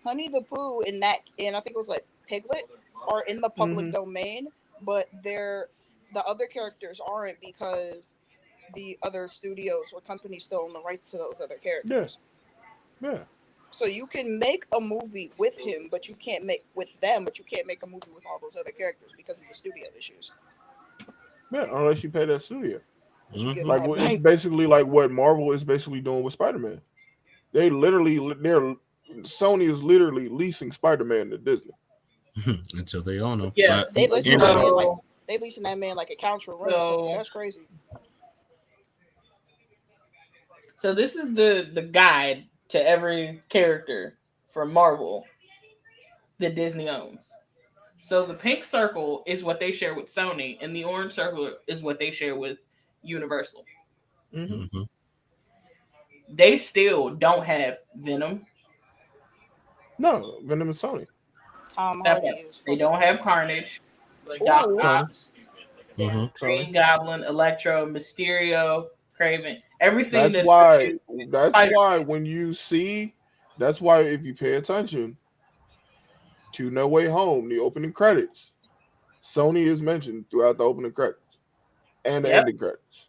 Honey the Pooh and I think it was like Piglet are in the public domain, but the other characters aren't because the other studios or companies still own the rights to those other characters. Yeah. So you can make a movie with him, but you can't make a movie with all those other characters because of the studio issues. Yeah, unless you pay that studio. Get Like, that it's bank. basically like what Marvel is basically doing with Spider-Man. Sony is literally leasing Spider-Man to Disney. Until they own them. Yeah, But They leasing anyway, that man like accounts for rent. So that's crazy. So this is the guide to every character from Marvel that Disney owns. So the pink circle is what they share with Sony, and the orange circle is what they share with Universal. mhm. They still don't have Venom. No, Venom is Sony. Tom Hardy is. They don't have Carnage, Like, Doc Ooh. Ock, Mhm. Green Goblin, Electro, Mysterio, Craven. Everything That's why Spider-Man. when you see, that's why if you pay attention to No Way Home, the opening credits, Sony is mentioned throughout the opening credits and the ending credits.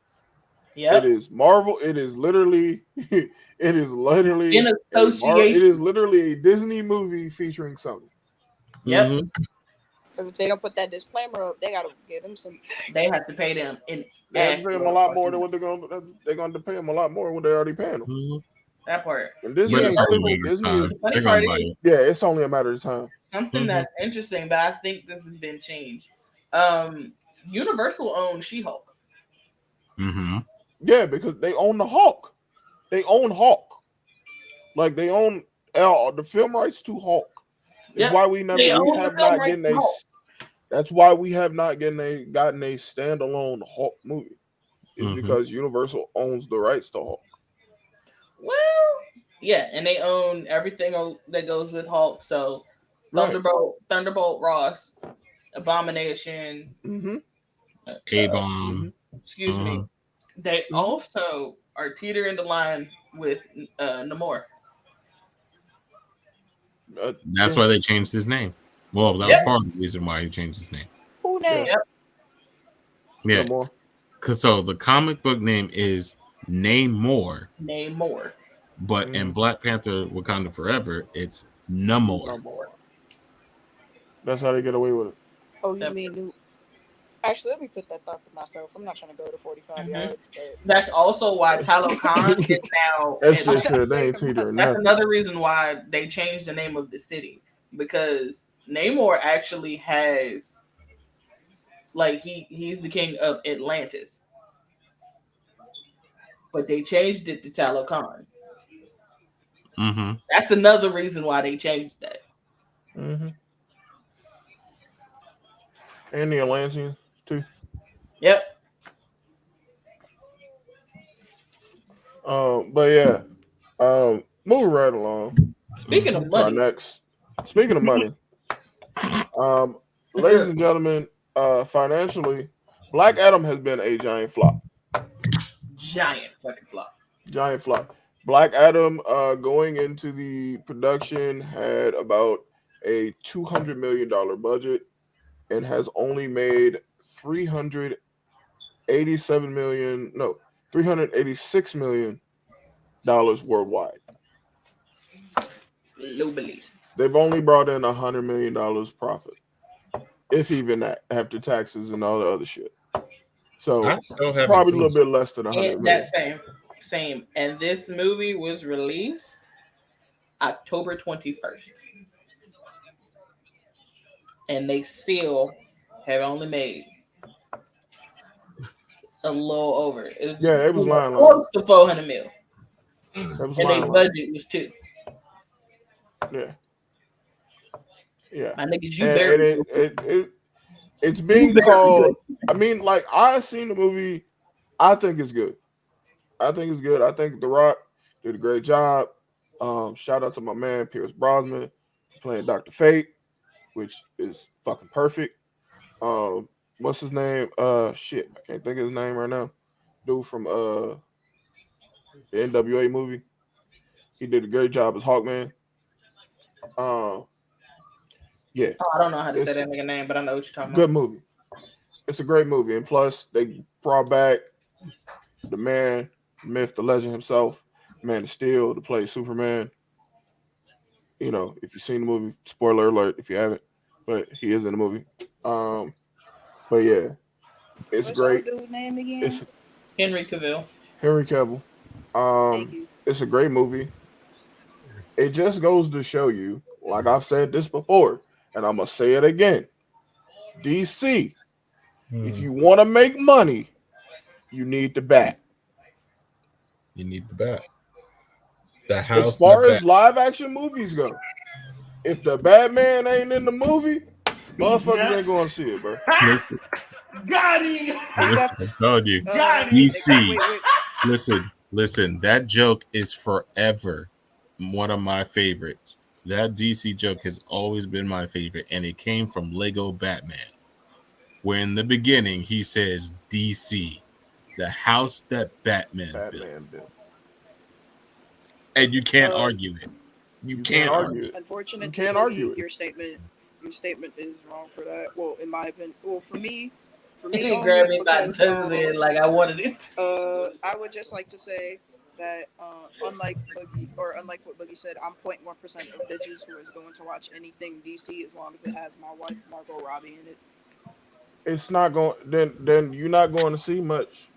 Yep. It is Marvel. It is literally In association. It is literally a Disney movie featuring Sony. Yep. Mhm. Because if they don't put that disclaimer up, they gotta give them some. They have to pay them in They have to pay them a lot more than what they're going to pay them a lot more when they already paying them. Mhm. that part. And Disney But ain't it's only a stupid. matter of Disney time. is, Funny They're part gonna buy is- it. yeah, it's only a matter of time. Something Mhm. that's interesting, but I think this has been changed. Universal owns She-Hulk. Mhm. Yeah, because they own the Hulk. They own Hulk. Like they own the film rights to Hulk. That's Yeah, why they own the have film not rights getting to a. Hulk. That's why we have not gotten a standalone Hulk movie. Is Mhm. because Universal owns the rights to Hulk. Well, yeah, and they own everything that goes with Hulk. So Thunderbolt Ross, Abomination, Mm-hmm. A-bomb. excuse me. They also are teetering the line with Namor. That's why they changed his name. Well, that was part of the reason why he changed his name. Who name? Yep. Yeah. Namor. So the comic book name is Namor, but in Black Panther Wakanda Forever, it's Namor. That's how they get away with it. Oh, you mean new? Actually, let me put that thought to myself. I'm not trying to go to 45 yards, but That's also why Talokan is now. That's just they ain't teetering. That's another reason why they changed the name of the city, because Namor actually has, like, he's the king of Atlantis, but they changed it to Talokan. Mm-hmm. That's another reason why they changed that. Mm-hmm. And the Atlanteans too. Yep. But yeah, moving right along. Speaking of money, speaking of money, ladies and gentlemen, financially, Black Adam has been a giant flop. Giant fucking flop. Giant flop. Black Adam, going into the production, had about a $200 million budget. and has only made 387 million, no, $386 million worldwide. Globally. They've only brought in $100 million profit, if even that, after taxes and all the other shit. So I still haven't probably a seen little bit less than 100 And million. that same. And this movie was released October 21st. And they still have only made a little over. It was lying. Close to 400 mil. That was And their budget was 2. Yeah. Yeah. My niggas, you And barely. it's being called. I mean, like, I've seen the movie. I think it's good. I think The Rock did a great job. Shout out to my man Pierce Brosnan for playing Dr. Fate, which is fucking perfect. What's his name? Shit, I can't think of his name right now. Dude from the NWA movie. He did a great job as Hawkman. Yeah. I don't know how to say that nigga name, but I know what you're talking Good about. movie. It's a great movie, and plus they brought back the man, the myth, the legend himself, Man of Steel, to play Superman. You know, if you've seen the movie, spoiler alert if you haven't, but he is in the movie. But yeah, it's What's great. that dude's name again? It's Henry Cavill. Henry Cavill. Thank you. It's a great movie. It just goes to show you, like I've said this before, and I'm gonna say it again. DC, if you want to make money, you need the bat. You need the bat. The house. As far as live action movies go, if the Batman ain't in the movie, motherfuckers ain't going to see it, bro. Listen, Got him. I told you. DC. Listen. That joke is forever one of my favorites. That DC joke has always been my favorite, and it came from Lego Batman, where in the beginning he says DC, the house that Batman built. And you can't argue it. You can't argue it. Unfortunately, you can't argue it. Your statement is wrong for that. Well, in my opinion, for me, He grabbed me by the head like I wanted it. I would just like to say that unlike what Boogie said, I'm 0.1% of bitches who is going to watch anything DC as long as it has my wife Margot Robbie in it. It's not going. Then you're not going to see much.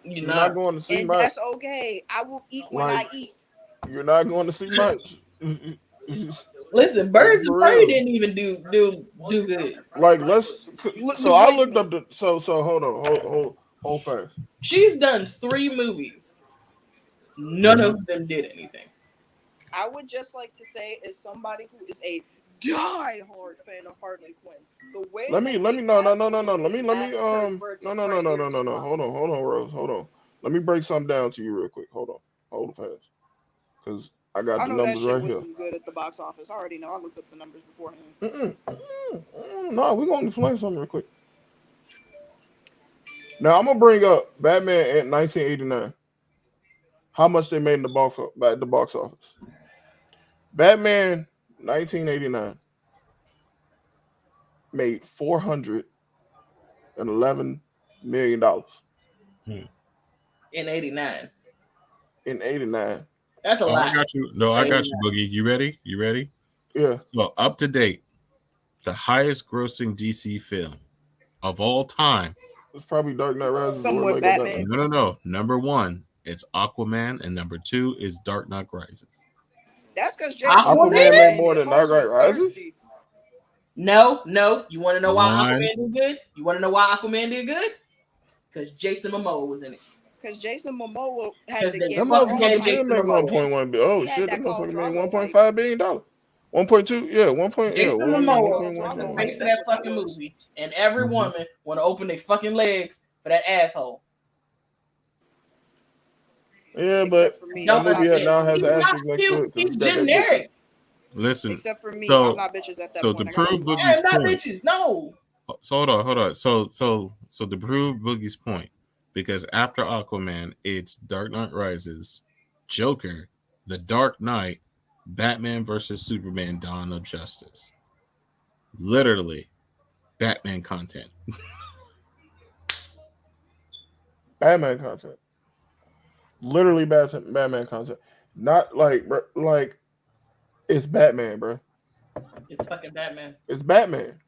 You're not going to see and much. That's okay. I will eat when I eat. You're not going to see much. Listen, Birds of Prey didn't even do good. Like, I looked up the so hold fast. She's done 3 movies. None of them did anything. I would just like to say, as somebody who is a die-hard fan of Harley Quinn, the way Let me hold on, Rose, hold on. Let me break something down to you real quick. Hold fast, because I got the numbers right here. I know that shit wasn't good at the box office. I already know. I looked up the numbers beforehand. No, we're gonna explain something real quick. Now I'm gonna bring up Batman at 1989. How much they made in the box office? Batman 1989 made $411 million. In 89. In 89. That's a lot. I got you. No, I got you, Boogie. You ready? Yeah. So up to date, the highest grossing DC film of all time. It's probably Dark Knight Rises. Somewhere Batman. No. Number 1, it's Aquaman, and number 2 is Dark Knight Rises. That's because Aquaman made more than Dark Knight Rises. No. You want to know why Aquaman did good? You want to know why Aquaman did good? Because Jason Momoa was in it. Because Jason Momoa had to get $1.1 billion. Oh shit, that motherfucker made $1.5 billion. 1.2, yeah, 1. Jason Momoa makes that fucking movie, and every woman want to open their fucking legs for that asshole. Yeah, but that movie now has an asterisk next to it. He's generic. Listen, except for me, I'm not bitches at that point. So to prove Boogie's not point, bitches, no. So hold on. So to prove Boogie's point, because after Aquaman, it's Dark Knight Rises, Joker, The Dark Knight, Batman versus Superman: Dawn of Justice. Literally, Batman content. Batman content. Literally Batman content. Not like it's Batman, bro. It's fucking Batman. It's Batman.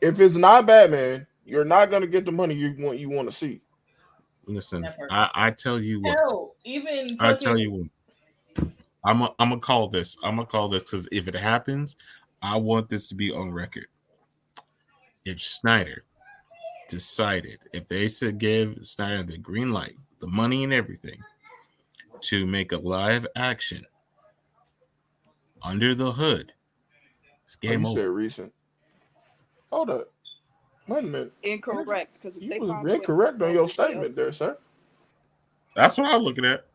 If it's not Batman, you're not gonna get the money you want to see. Listen, I tell you what. Hell, even I tell you what. I'm gonna call this. I'm gonna call this because if it happens, I want this to be on record. If Snyder decided, if they said give Snyder the green light, the money and everything, to make a live action Under the Hood, it's game over. Said recent. Hold up. Wait a minute. Incorrect, because you was incorrect on your statement there, sir. That's what I'm looking at.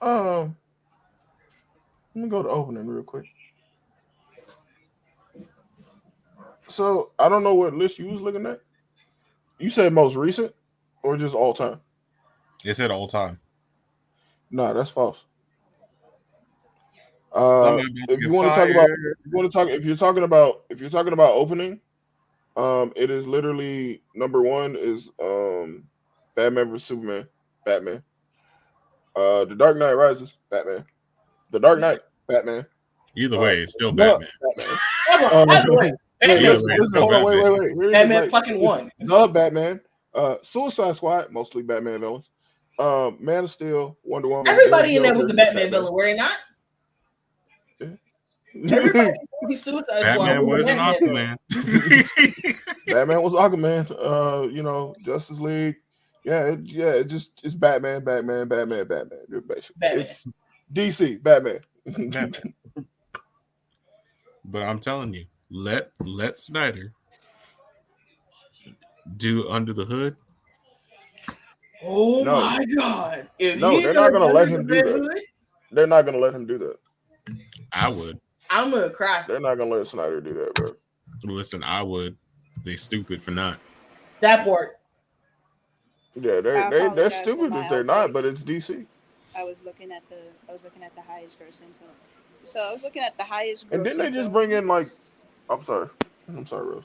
Let me go to opening real quick. So I don't know what list you was looking at. You said most recent or just all time? It said all time. Nah, that's false. If you want to talk about, if you're talking about opening, it is literally number one is Batman vs Superman, Batman. The Dark Knight Rises, Batman. The Dark Knight, Batman. Either way, it's still Batman. Either way, wait. Batman fucking won. The Batman. Suicide Squad, mostly Batman villains. Man of Steel, Wonder Woman. Everybody in there was a Batman villain, were they not? Everybody Suicide Batman was an Aquaman. Batman was Aquaman. You know, Justice League. It's Batman. Basically, it's DC, Batman. But I'm telling you, let Snyder do Under the Hood. Oh my God! They're not gonna let him do that. They're not gonna let him do that. I would. I'm gonna cry. They're not gonna let Snyder do that, bro. Listen, I would. They stupid for not. That part. Yeah, they're stupid if they're not, but it's DC. I was looking at the highest grossing film. So I was looking at the highest grossing. And didn't they just bring in like? I'm sorry, Rose.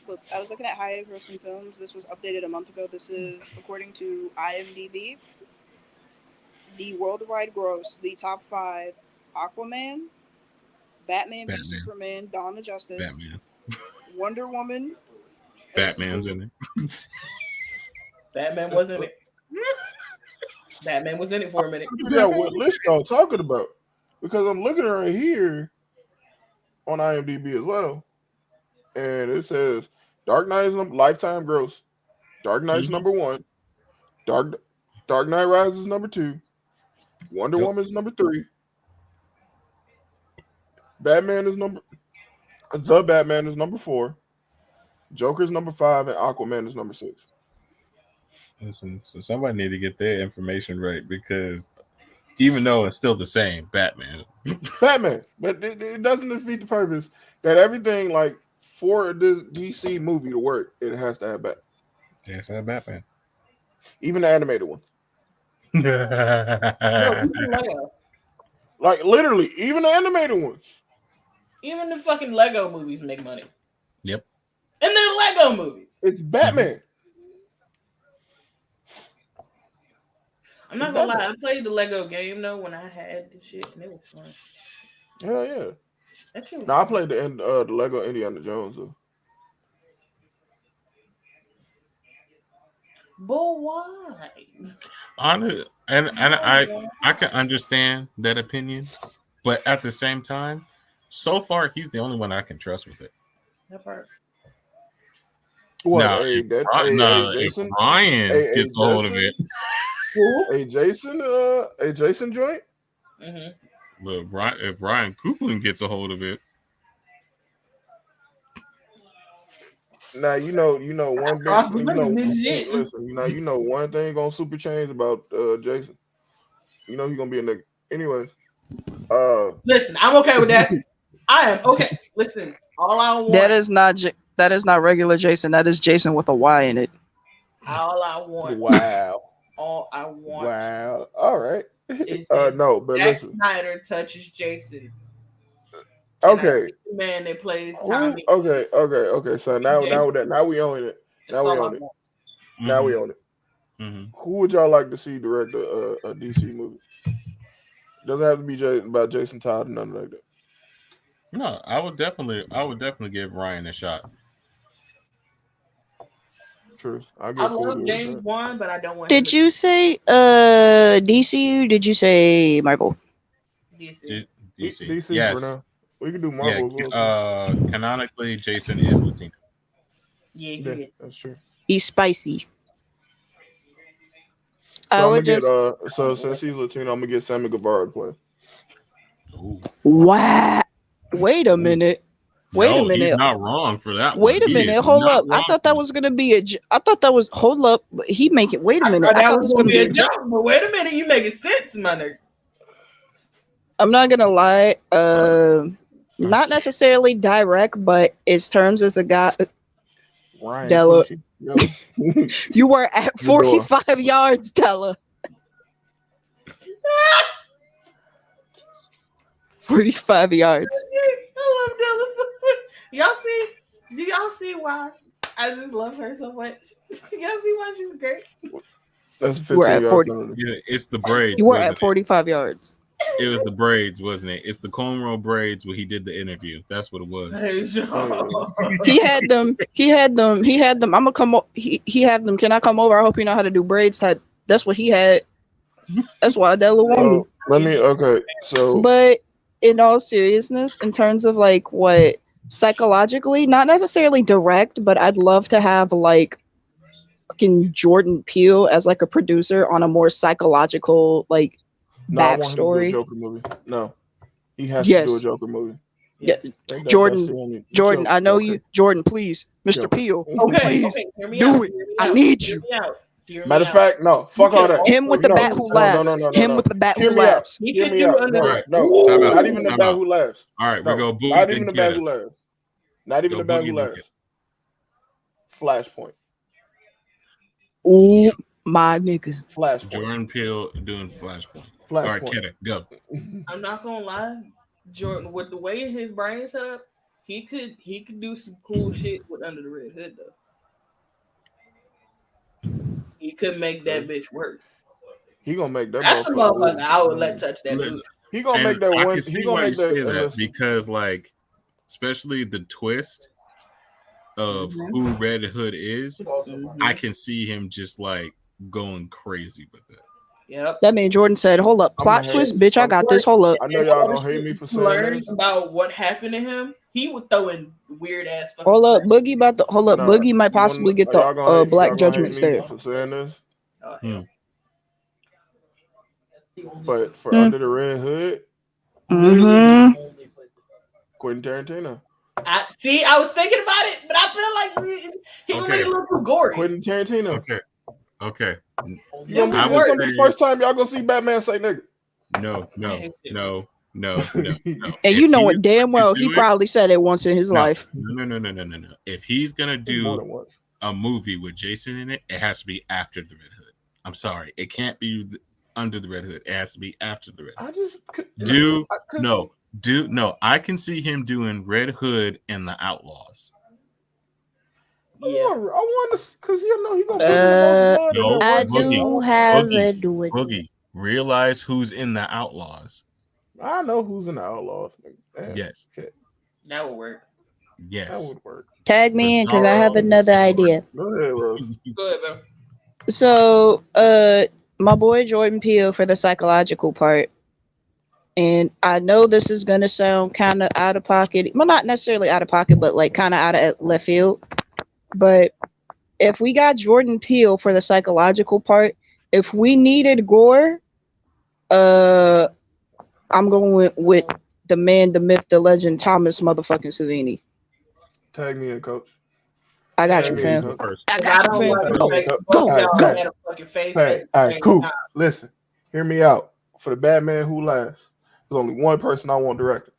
Look, I was looking at highest grossing films. This was updated a month ago. This is according to IMDb. The worldwide gross, the top 5: Aquaman, Batman v Superman, Dawn of Justice, Batman. Wonder Woman. Batman's in it. Batman wasn't it. Batman was in it for a minute. Yeah, what list y'all talking about? Because I'm looking right here on IMDb as well, and it says Dark Knight is lifetime gross. Dark Knight's number 1. Dark Knight Rises number 2. Wonder Woman is number 3. Batman is number 4. Joker's number 5, and Aquaman is number 6. Listen, so somebody need to get their information right, because even though it's still the same, Batman, but it doesn't defeat the purpose that everything, like, for this DC movie to work, it has to have Batman. It has to have Batman. Even the animated one. Like, literally, even the animated ones. Even the fucking Lego movies make money. Yep. And they're Lego movies. It's Batman. I'm not gonna lie. I played the Lego game though when I had the shit, and it was fun. Hell yeah. That shit was I played the Lego Indiana Jones though. But why? And I can understand that opinion, but at the same time, so far he's the only one I can trust with it. That part. What? Now, Jason? if Ryan gets a hold of it. A Jason joint? Mm-hmm. Look, if Ryan Coughlin gets a hold of it. Now you know one big. Listen, you know one thing on Super Chains about Jason. You know he's gonna be a nigga. Anyways, listen, I'm okay with that. I am okay. Listen, all I want. That is not regular Jason. That is Jason with a Y in it. All I want. Wow. All I want. Wow. All right. Is no, but Zack listen. Snyder touches Jason. Okay. Man that plays Who? Tommy. Okay. So now we own it. Now we own it. Now we own it. Mm-hmm. Who would y'all like to see direct a DC movie? Doesn't have to be about Jason Todd or nothing like that. No, I would definitely give Ryan a shot. True. I love James Wan, but I don't want. Did you say DCU? Did you say Marvel? DC. DC. Yes. For now. We can do Marvel. Yeah. Canonically, Jason is Latino. Yeah, that's true. He's spicy. So I'm gonna get so since he's Latino, I'm gonna get Sammy Guevara to play. Ooh. Wow. Wait a minute. Wait a minute. He's not wrong for that. Wait a minute. Hold up. I thought that was gonna be I thought that was. Hold up. He make it. Wait a minute. I thought this was gonna be a joke. But wait a minute. You making sense, my nigga. I'm not gonna lie. Not necessarily direct, but in terms as a guy. Ryan, Della, you were at 45 yards, Della. 45 yards. I love Della so much. Do y'all see why I just love her so much? Y'all see why she's great? That's 15 yards. Yeah, it's the braids. You were at 45 yards. It was the braids, wasn't it? It's the cornrow braids where he did the interview. That's what it was. He had them. I'm gonna come. He had them. Can I come over? I hope you know how to do braids. Type. That's what he had. That's why Della won me. So. But in all seriousness, in terms of like what psychologically, not necessarily direct, but I'd love to have like fucking Jordan Peele as like a producer on a more psychological like. No, backstory. No, he has to do a Joker movie. Yeah, Jordan. I know you, Jordan. Please, Mr. Peele. Please do it. I need you. Matter of fact, no. Fuck all that. Him with the bat who laughs. Him with the bat who laughs. Hear me out. No, not even the bat who laughs. All right, we go. Not even the bat who laughs. Not even the bat who laughs. Flashpoint. Oh my nigga. Flashpoint. Jordan Peele doing Flashpoint. All right, Kenneth, go. I'm not gonna lie, Jordan. With the way his brain set up, he could do some cool shit with Under the Red Hood though. He could make that bitch work. He gonna make that. That's a motherfucker I would let touch that. Listen, he gonna make that one. He gonna make that because, like, especially the twist of who Red Hood is, I can see him just like going crazy with it. Yep. That man Jordan said, "Hold up, plot twist, bitch. I got this. Hold up." I know y'all gonna hate me for saying learn about what happened to him. He was throwing weird ass. Hold up, Boogie about the hold up. Boogie might possibly get the Black Judgment stare. For saying this. But for Under the Red Hood, Quentin Tarantino. I was thinking about it, but I feel like he made it look too gory. Quentin Tarantino. Okay. This is the first time y'all gonna see Batman say nigga. No. And you know it damn well. He probably said it once in his life. No. If he's gonna do a movie with Jason in it, it has to be after the Red Hood. I'm sorry, it can't be under the Red Hood. It has to be after the Red Hood. I can see him doing Red Hood and the Outlaws. Yeah. I want to, because you know he's gonna. I do have a do it. Boogie, realize who's in the Outlaws. I know who's in the Outlaws. Damn. Yes, that would work. Yes, that would work. Tag me in because I have another idea. Go ahead, bro. Go ahead, bro. So, my boy Jordan Peele for the psychological part. And I know this is gonna sound kind of out of pocket. Well, not necessarily out of pocket, but like kind of out of left field. But if we got Jordan Peele for the psychological part, if we needed gore, I'm going with the man, the myth, the legend, Thomas motherfucking Savini. Tag me in, coach. I got you, fam. I got you, fam. Go. Hey, all right, cool. Listen, hear me out. For the Batman Who Laughs, there's only one person I want directed.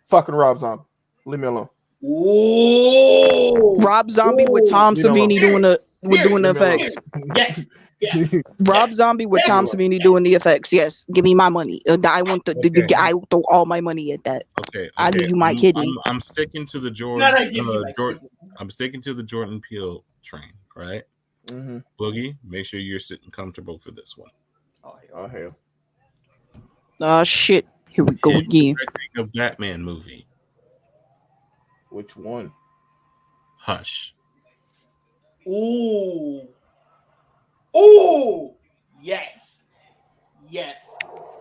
Fucking Rob Zombie. Leave me alone. Ooh. Rob Zombie with Tom Savini doing the effects. Yes. Yes. Rob Yes. Zombie with Tom Yes. Savini doing the effects. Yes, give me my money. I want I throw all my money at that. Okay. I give you my kidney. I'm sticking to the Not I give you my I'm sticking to the Jordan Peele train, right? Mm-hmm. Boogie, make sure you're sitting comfortable for this one. Oh hell. Oh shit! Here we go Him again. directing a Batman movie. Which one? Hush. Ooh. Ooh. Yes. Yes.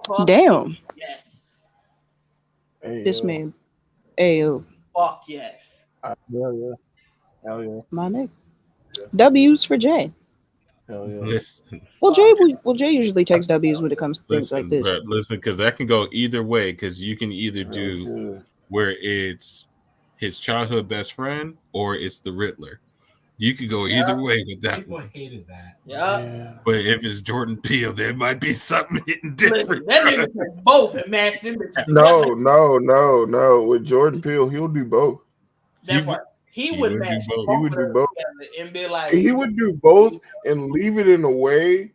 Fuck Damn, yes. Hey, this man. Ayo, Fuck yes. Yeah. Hell yeah. my nigga. W's for Jay. Hell yeah. Listen, Well, Jay usually takes W's when it comes to things like this. listen, because that can go either way. Because you can either do Good. where it's his childhood best friend or it's the Riddler. You could go either way with that People one. hated that. Yeah. But if it's Jordan Peele, there might be something hitting different. Listen, that nigga took both and matched them bitches No, together. no. With Jordan Peele, he'll do both. That part. He would would do match both. both. He would of do them both. together and be like, He would do both and leave it in a way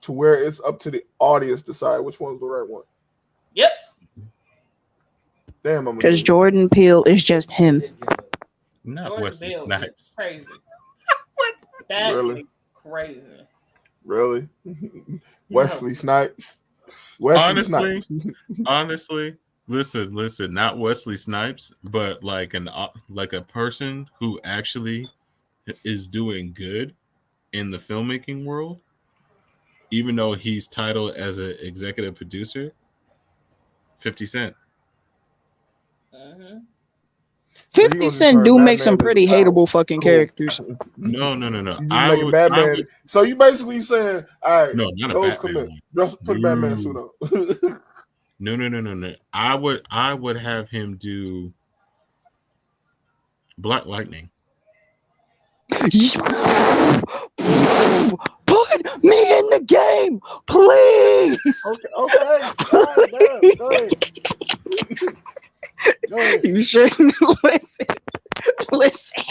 to where it's up to the audience to decide which one's the right one. Yep. Damn, I'm Because Jordan Peele is just him. Not Jordan Wesley Peele is Snipes. Crazy. What? That Really? is crazy. Really? Wesley Snipes. Wesley Honestly, listen, not Wesley Snipes, but like a person who actually is doing good in the filmmaking world, even though he's titled as an executive producer. 50 Cent. Mm-hmm. 50 Cent do make some pretty hateable fucking characters. No. You just making Batman. So you basically saying, all right, No, not a those Batman come in. one. Just put a Batman suit on. No. I would have him do Black Lightning. Put me in the game, please. Okay. Go ahead. Go ahead. You shouldn't listen.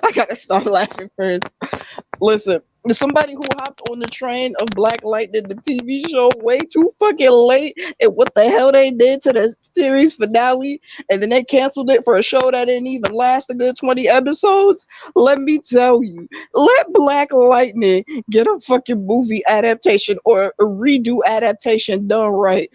I gotta stop laughing first. Listen, somebody who hopped on the train of Black Lightning, the TV show, way too fucking late, and what the hell they did to the series finale, and then they canceled it for a show that didn't even last a good 20 episodes. Let me tell you, let Black Lightning get a fucking movie adaptation or a redo adaptation done right.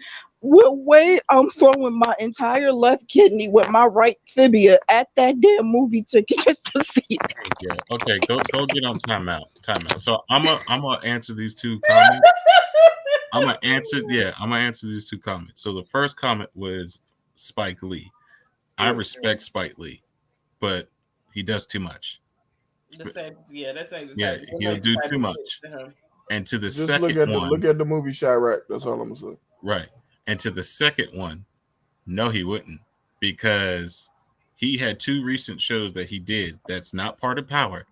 Wait, I'm throwing my entire left kidney with my right fibia at that damn movie ticket just to see it. Yeah. Okay. Go get on timeout. So I'm gonna answer these two comments. I'm gonna answer these two comments. So the first comment was Spike Lee. I respect Spike Lee, but he does too much. Yeah, he'll do too much. And to the Just second look at the movie Chirac. That's all I'm gonna say. Right. And to the second one, no, he wouldn't, because he had two recent shows that he did that's not part of Power.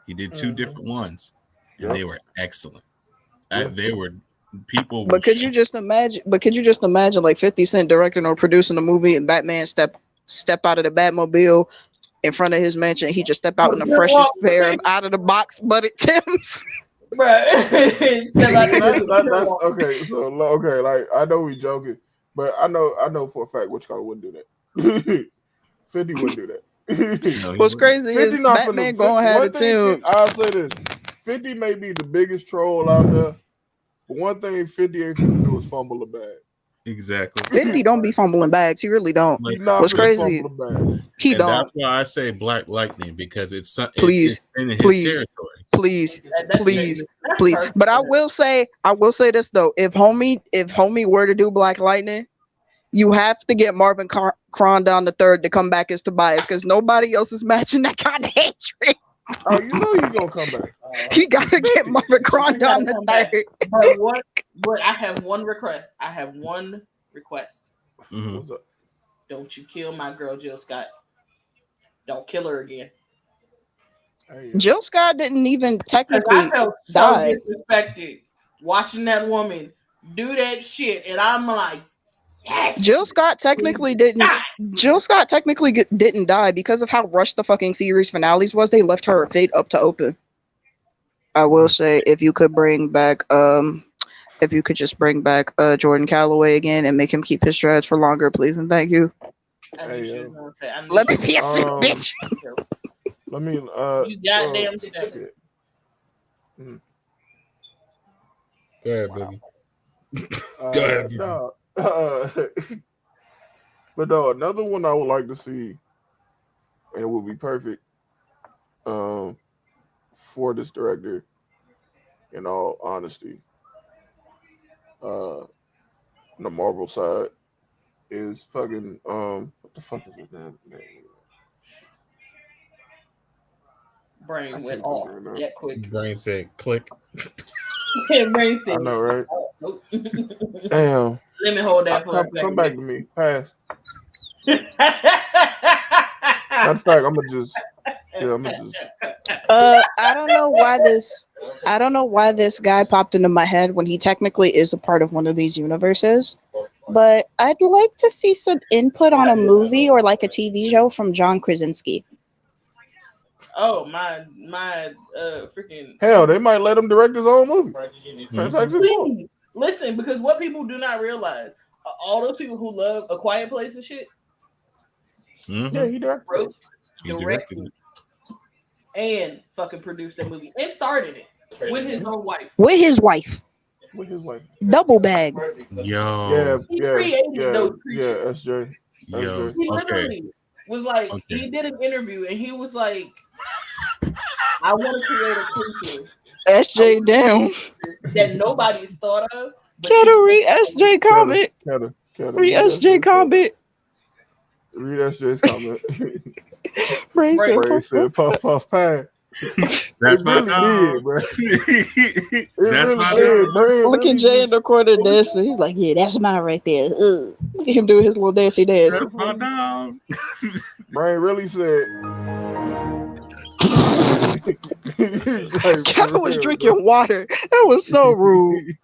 He did two different ones, and they were excellent. They were people. But could you just imagine? Like 50 Cent directing or producing a movie and Batman step out of the Batmobile in front of his mansion. He just step out in the freshest pair of out of the box butted Timbs. Right. That's okay. So okay, like I know we joking, but I know for a fact which car wouldn't do that. 50 wouldn't do that. What's crazy is Batman going have a Tim. I'll say this: 50 may be the biggest troll out there, but one thing 50 ain't finna do is fumble a bag. Exactly. 50 don't be fumbling bags. He really don't. What's crazy? He don't. That's why I say Black Lightning, because it's in his territory. Please. But I will say this though. If homie were to do Black Lightning, you have to get Marvin Crondon III to come back as Tobias, because nobody else is matching that kind of hatred. Oh, you know he's gonna come back. He gotta get Marvin Crondon III. But I have one request. Mm-hmm. What's up? Don't you kill my girl Jill Scott. Don't kill her again. Jill Scott didn't even technically I felt so die. disrespected watching that woman do that shit, and I'm like, yes. Jill Scott technically didn't die because of how rushed the fucking series finales was. They left her fate up to open. I will say if you could bring back if you could just bring back Jordan Calloway again and make him keep his dreads for longer, please and thank you. I knew she was gonna say. I knew Let she me was be a gonna sick Um, bitch. I mean, You goddamn step. shit. Mm. Go ahead, Boogie. Go ahead, Boogie. No, but no, another one I would like to see, and it would be perfect, for this director. In all honesty, on the Marvel side, is fucking what the fuck is his name? I Brain can't went think off of it now. that quick. Brain said click. Brain I said, know, right? nope. Damn. Let me hold that for a Come second. back to me. Pass. Matter of fact, I'm gonna just. I don't know why this guy popped into my head when he technically is a part of one of these universes. But I'd like to see some input on a movie or like a TV show from John Krasinski. Oh my freaking Hell, they might let him direct his own movie. Fantastic Four. Please listen, because what people do not realize, all those people who love A Quiet Place and shit, Yeah, he directed. wrote, He directed directed, and fucking produced that movie and starred in it with his own wife. With his wife. With his wife. Double bag. Yo. He created those Yeah, creatures. SJ. Yo. He literally was like, Okay. he did an interview and he was like, I want to create a creature SJ down. that nobody's thought of. Can read SJ comment. Read SJ comment. Read SJ's comment. Brain said puff puff pass. That's it my really dog. did, bro. It That's really my did, dog. Bro. Look at Jay in the corner dancing. He's like, yeah, that's mine right there. Ugh. Look at him doing his little dancey dance. That's my dog. Brian really said. Kevin was drinking water. That was so rude.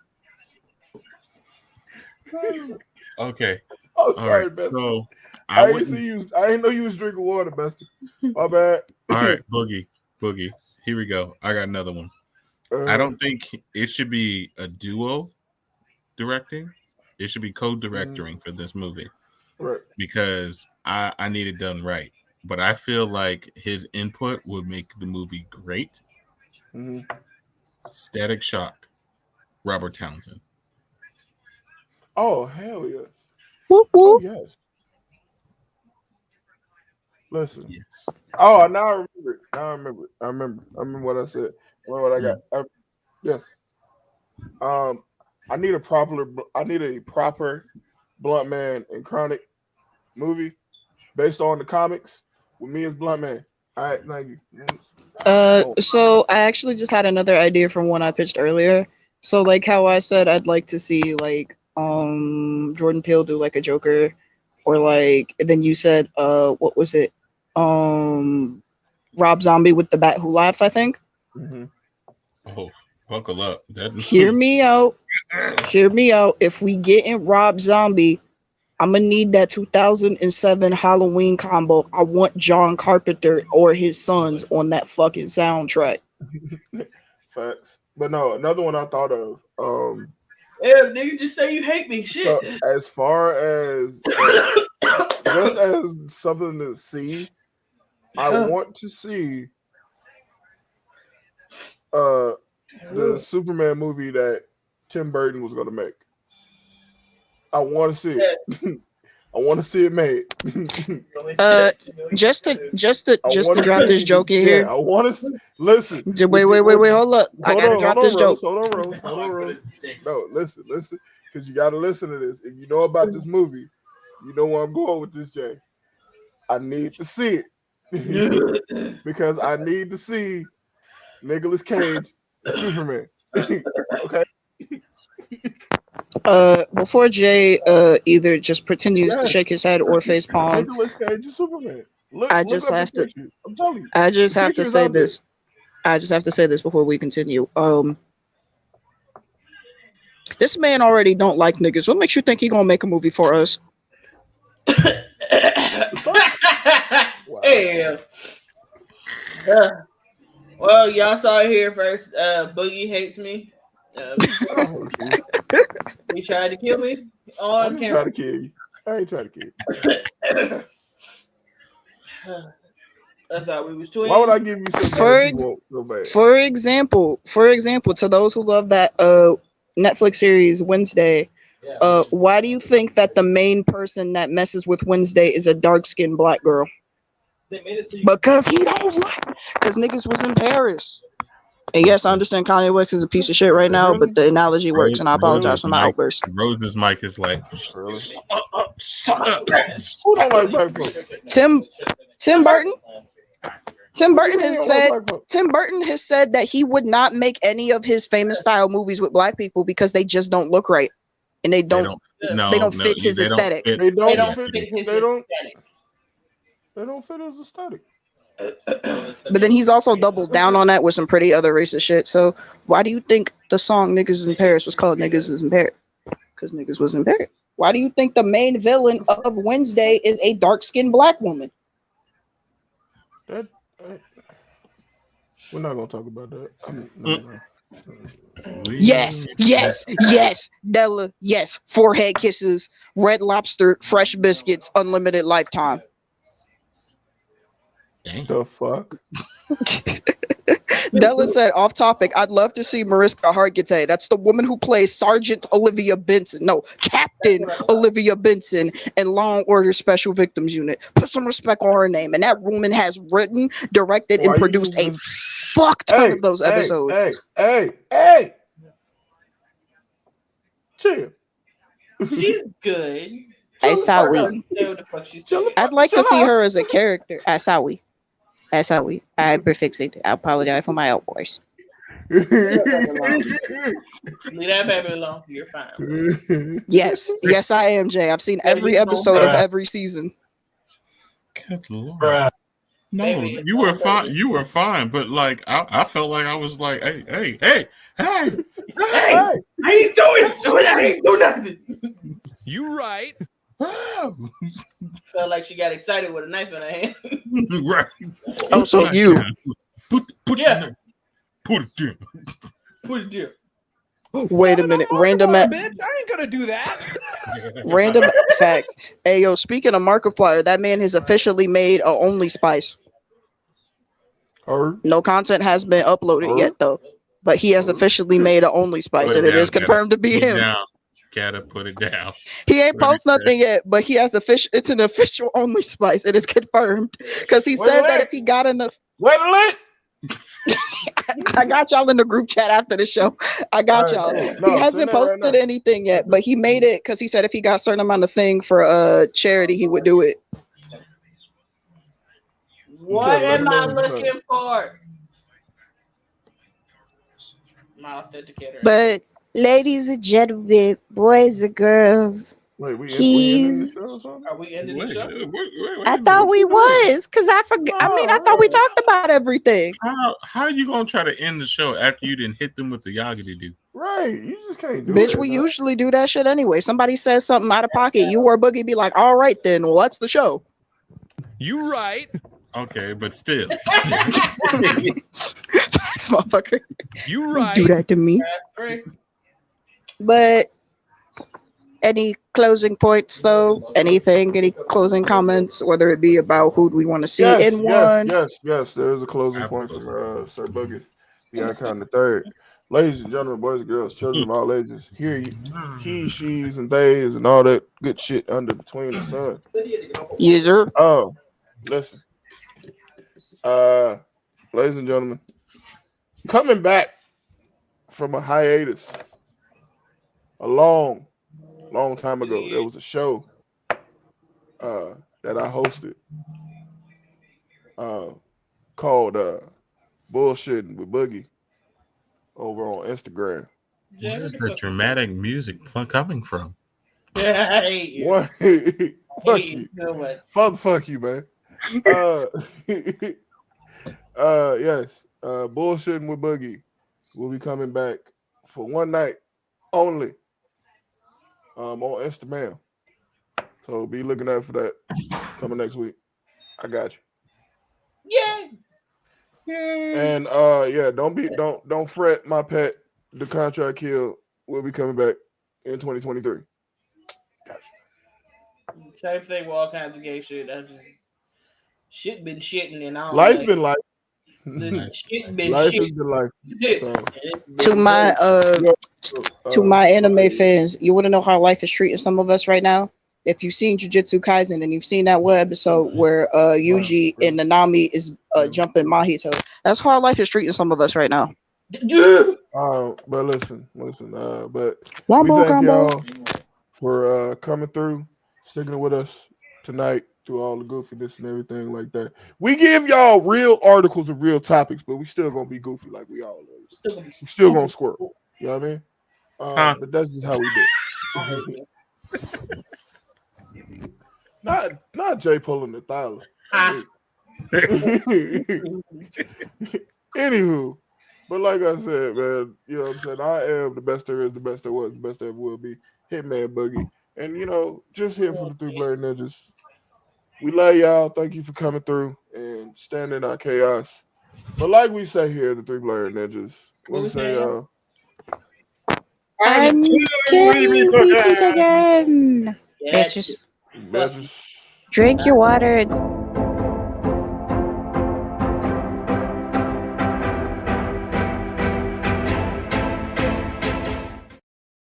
Okay. Oh, sorry, right. Bestie. So I didn't see you. I didn't know you was drinking water, Bestie. My bad. All right, Boogie. Here we go. I got another one. I don't think it should be a duo directing. It should be co-directing for this movie. Right. Because I need it done right. But I feel like his input would make the movie great. Mm-hmm. Static Shock, Robert Townsend. Oh, hell yeah. Whoop, whoop. Oh, yes. Listen. Yes. Oh, now I remember it. I remember what I said. What I got. Yes. I need a proper Blunt Man and Chronic movie based on the comics with me as Blunt Man. All right, thank you. So I actually just had another idea from one I pitched earlier. So like how I said I'd like to see like Jordan Peele do like a Joker, or like then you said what was it? Rob Zombie with the Bat Who Laughs, I think. Mm-hmm. Oh, buckle up. Hear me out. Hear me out. If we get in Rob Zombie, I'm gonna need that 2007 Halloween combo. I want John Carpenter or his sons on that fucking soundtrack. Facts. But no, another one I thought of. Yeah, you just say you hate me. Shit. So as far as just as something to see, I want to see the Superman movie that Tim Burton was gonna make. I want to see it. I want to see it made. Just to drop this joke in here. I want to listen. Wait, hold up. I gotta drop this joke. Hold on, Rose. No, listen, because you gotta listen to this. If you know about this movie, you know where I'm going with this, Jay. I need to see it because I need to see Nicolas Cage, Superman. Okay. Before Jay either just continues to shake his head or face palm, Nicolas Cage is Superman. I just have to. I'm telling you. I just have to say this. I just have to say this before we continue. This man already don't like niggas. What makes you think he gonna make a movie for us? Wow. Hey. Well, y'all saw it here first. Boogie hates me. He tried to kill me I on didn't try camera. to kill you. I ain't try to kill you. I thought we was twins. Why would I give you something that you want so bad? For example, to those who love that Netflix series Wednesday, why do you think that the main person that messes with Wednesday is a dark-skinned black girl? Because he don't like, because niggas was in Paris. And yes, I understand Kanye West is a piece of shit right now, but the analogy works, and I apologize for my outburst. Rose's mic is like, Really? shut up. Who don't like black folks? Tim Burton. Tim Burton Who has don't said like black folks? Tim Burton has said that he would not make any of his famous style movies with black people because they just don't look right, and they don't fit his aesthetic. They don't fit his they don't aesthetic. They don't fit his aesthetic. But then he's also doubled down on that with some pretty other racist shit. So why do you think the song "Niggas in Paris" was called "Niggas is in Paris"? Because niggas was in Paris. Why do you think the main villain of Wednesday is a dark-skinned black woman? We're not gonna talk about that. No. Yes, Della, yes. Forehead kisses, Red Lobster, fresh biscuits, unlimited lifetime. Dang. The fuck? Della said, off topic, I'd love to see Mariska Hargitay. That's the woman who plays Sergeant Olivia Benson. No, Captain Olivia Benson in Law and Order Special Victims Unit. Put some respect on her name. And that woman has written, directed, and produced a fuck ton of those episodes. Hey! Chill. She's good. Asawi. I'd like to see her as a character. Asawi. I prefixed. I apologize for my outburst. Leave that baby alone. You're fine. Yes, I am, Jay. I've seen every episode of every season. Good Lord. No, Baby, you were fine. You were fine, but like I felt like I was like, hey. I ain't doing nothing. You right. Felt like she got excited with a knife in her hand. Right. Oh, so you. Put it down. Put it there. Wait a minute. Random bitch. I ain't gonna do that. Random facts. Hey, yo, speaking of Markiplier, that man has officially made a Only Spice. No content has been uploaded yet, though. But he has officially made a Only Spice, and it is confirmed to be him. Gotta put it down. He ain't post nothing yet, but he has it's an official Only Spice. It is confirmed. Because he said that if he got enough. I got y'all in the group chat after the show. I got y'all. He hasn't posted anything yet, but he made it because he said if he got a certain amount of thing for charity, he would do it. What am I looking for? My authenticator. But ladies and gentlemen, boys and girls, Wait, we keys. Are we ending the show? I thought we was, because I forgot. I mean, I thought we talked about everything. How are you gonna try to end the show after you didn't hit them with the Yagadi do? Right, you just can't do Bitch, it. we usually do that shit anyway. Somebody says something out of pocket, you or Boogie be like, all right then, well, that's the show. You right. Okay, but still. Thanks, motherfucker. You right. Do that to me. But any closing points, though? Anything? Any closing comments? Whether it be about who we want to see in one? Yes. There is a closing point from Sir Boogie, the icon the third. Ladies and gentlemen, boys and girls, children of all ages, he, she's, and theys, and all that good shit under between the sun. Yes, sir. Oh, listen. Ladies and gentlemen, coming back from a hiatus a long time ago, there was a show that I hosted called Bullshitting with Boogie over on Instagram. Where's the dramatic music coming from? Yeah, I hate you. What? Fuck you. So much. Fuck you, man. Yes. Bullshitting with Boogie will be coming back for one night only on Instagram. So be looking out for that coming next week. I got you. Yeah. And yeah, don't fret, my pet. The contract kill will be coming back in 2023. Type thing with all kinds of gay shit. I just shit been shitting and all. Life been life. This shit been Life shit. has been life. So. To my anime fans, you want to know how life is treating some of us right now? If you've seen Jujutsu Kaisen and you've seen that one episode where Yuji and Nanami is jumping Mahito, that's how life is treating some of us right now. But listen. But Wombo we thank combo. y'all for coming through, sticking with us tonight through all the goofiness and everything like that. We give y'all real articles and real topics, but we still gonna be goofy like we all are. We still gonna squirrel. You know what I mean? But that's just how we do. Not Jay pulling the thyla. Anywho, but like I said, man, you know what I'm saying? I am the best there is, the best there was, the best there ever will be. Hitman Boogie. And you know, just here from the 3BlerdNinjas. We love y'all. Thank you for coming through and standing in our chaos. But like we say here, the 3BlerdNinjas, what we say, y'all? I'm killing again. Yeah, Bitches. Drink your water and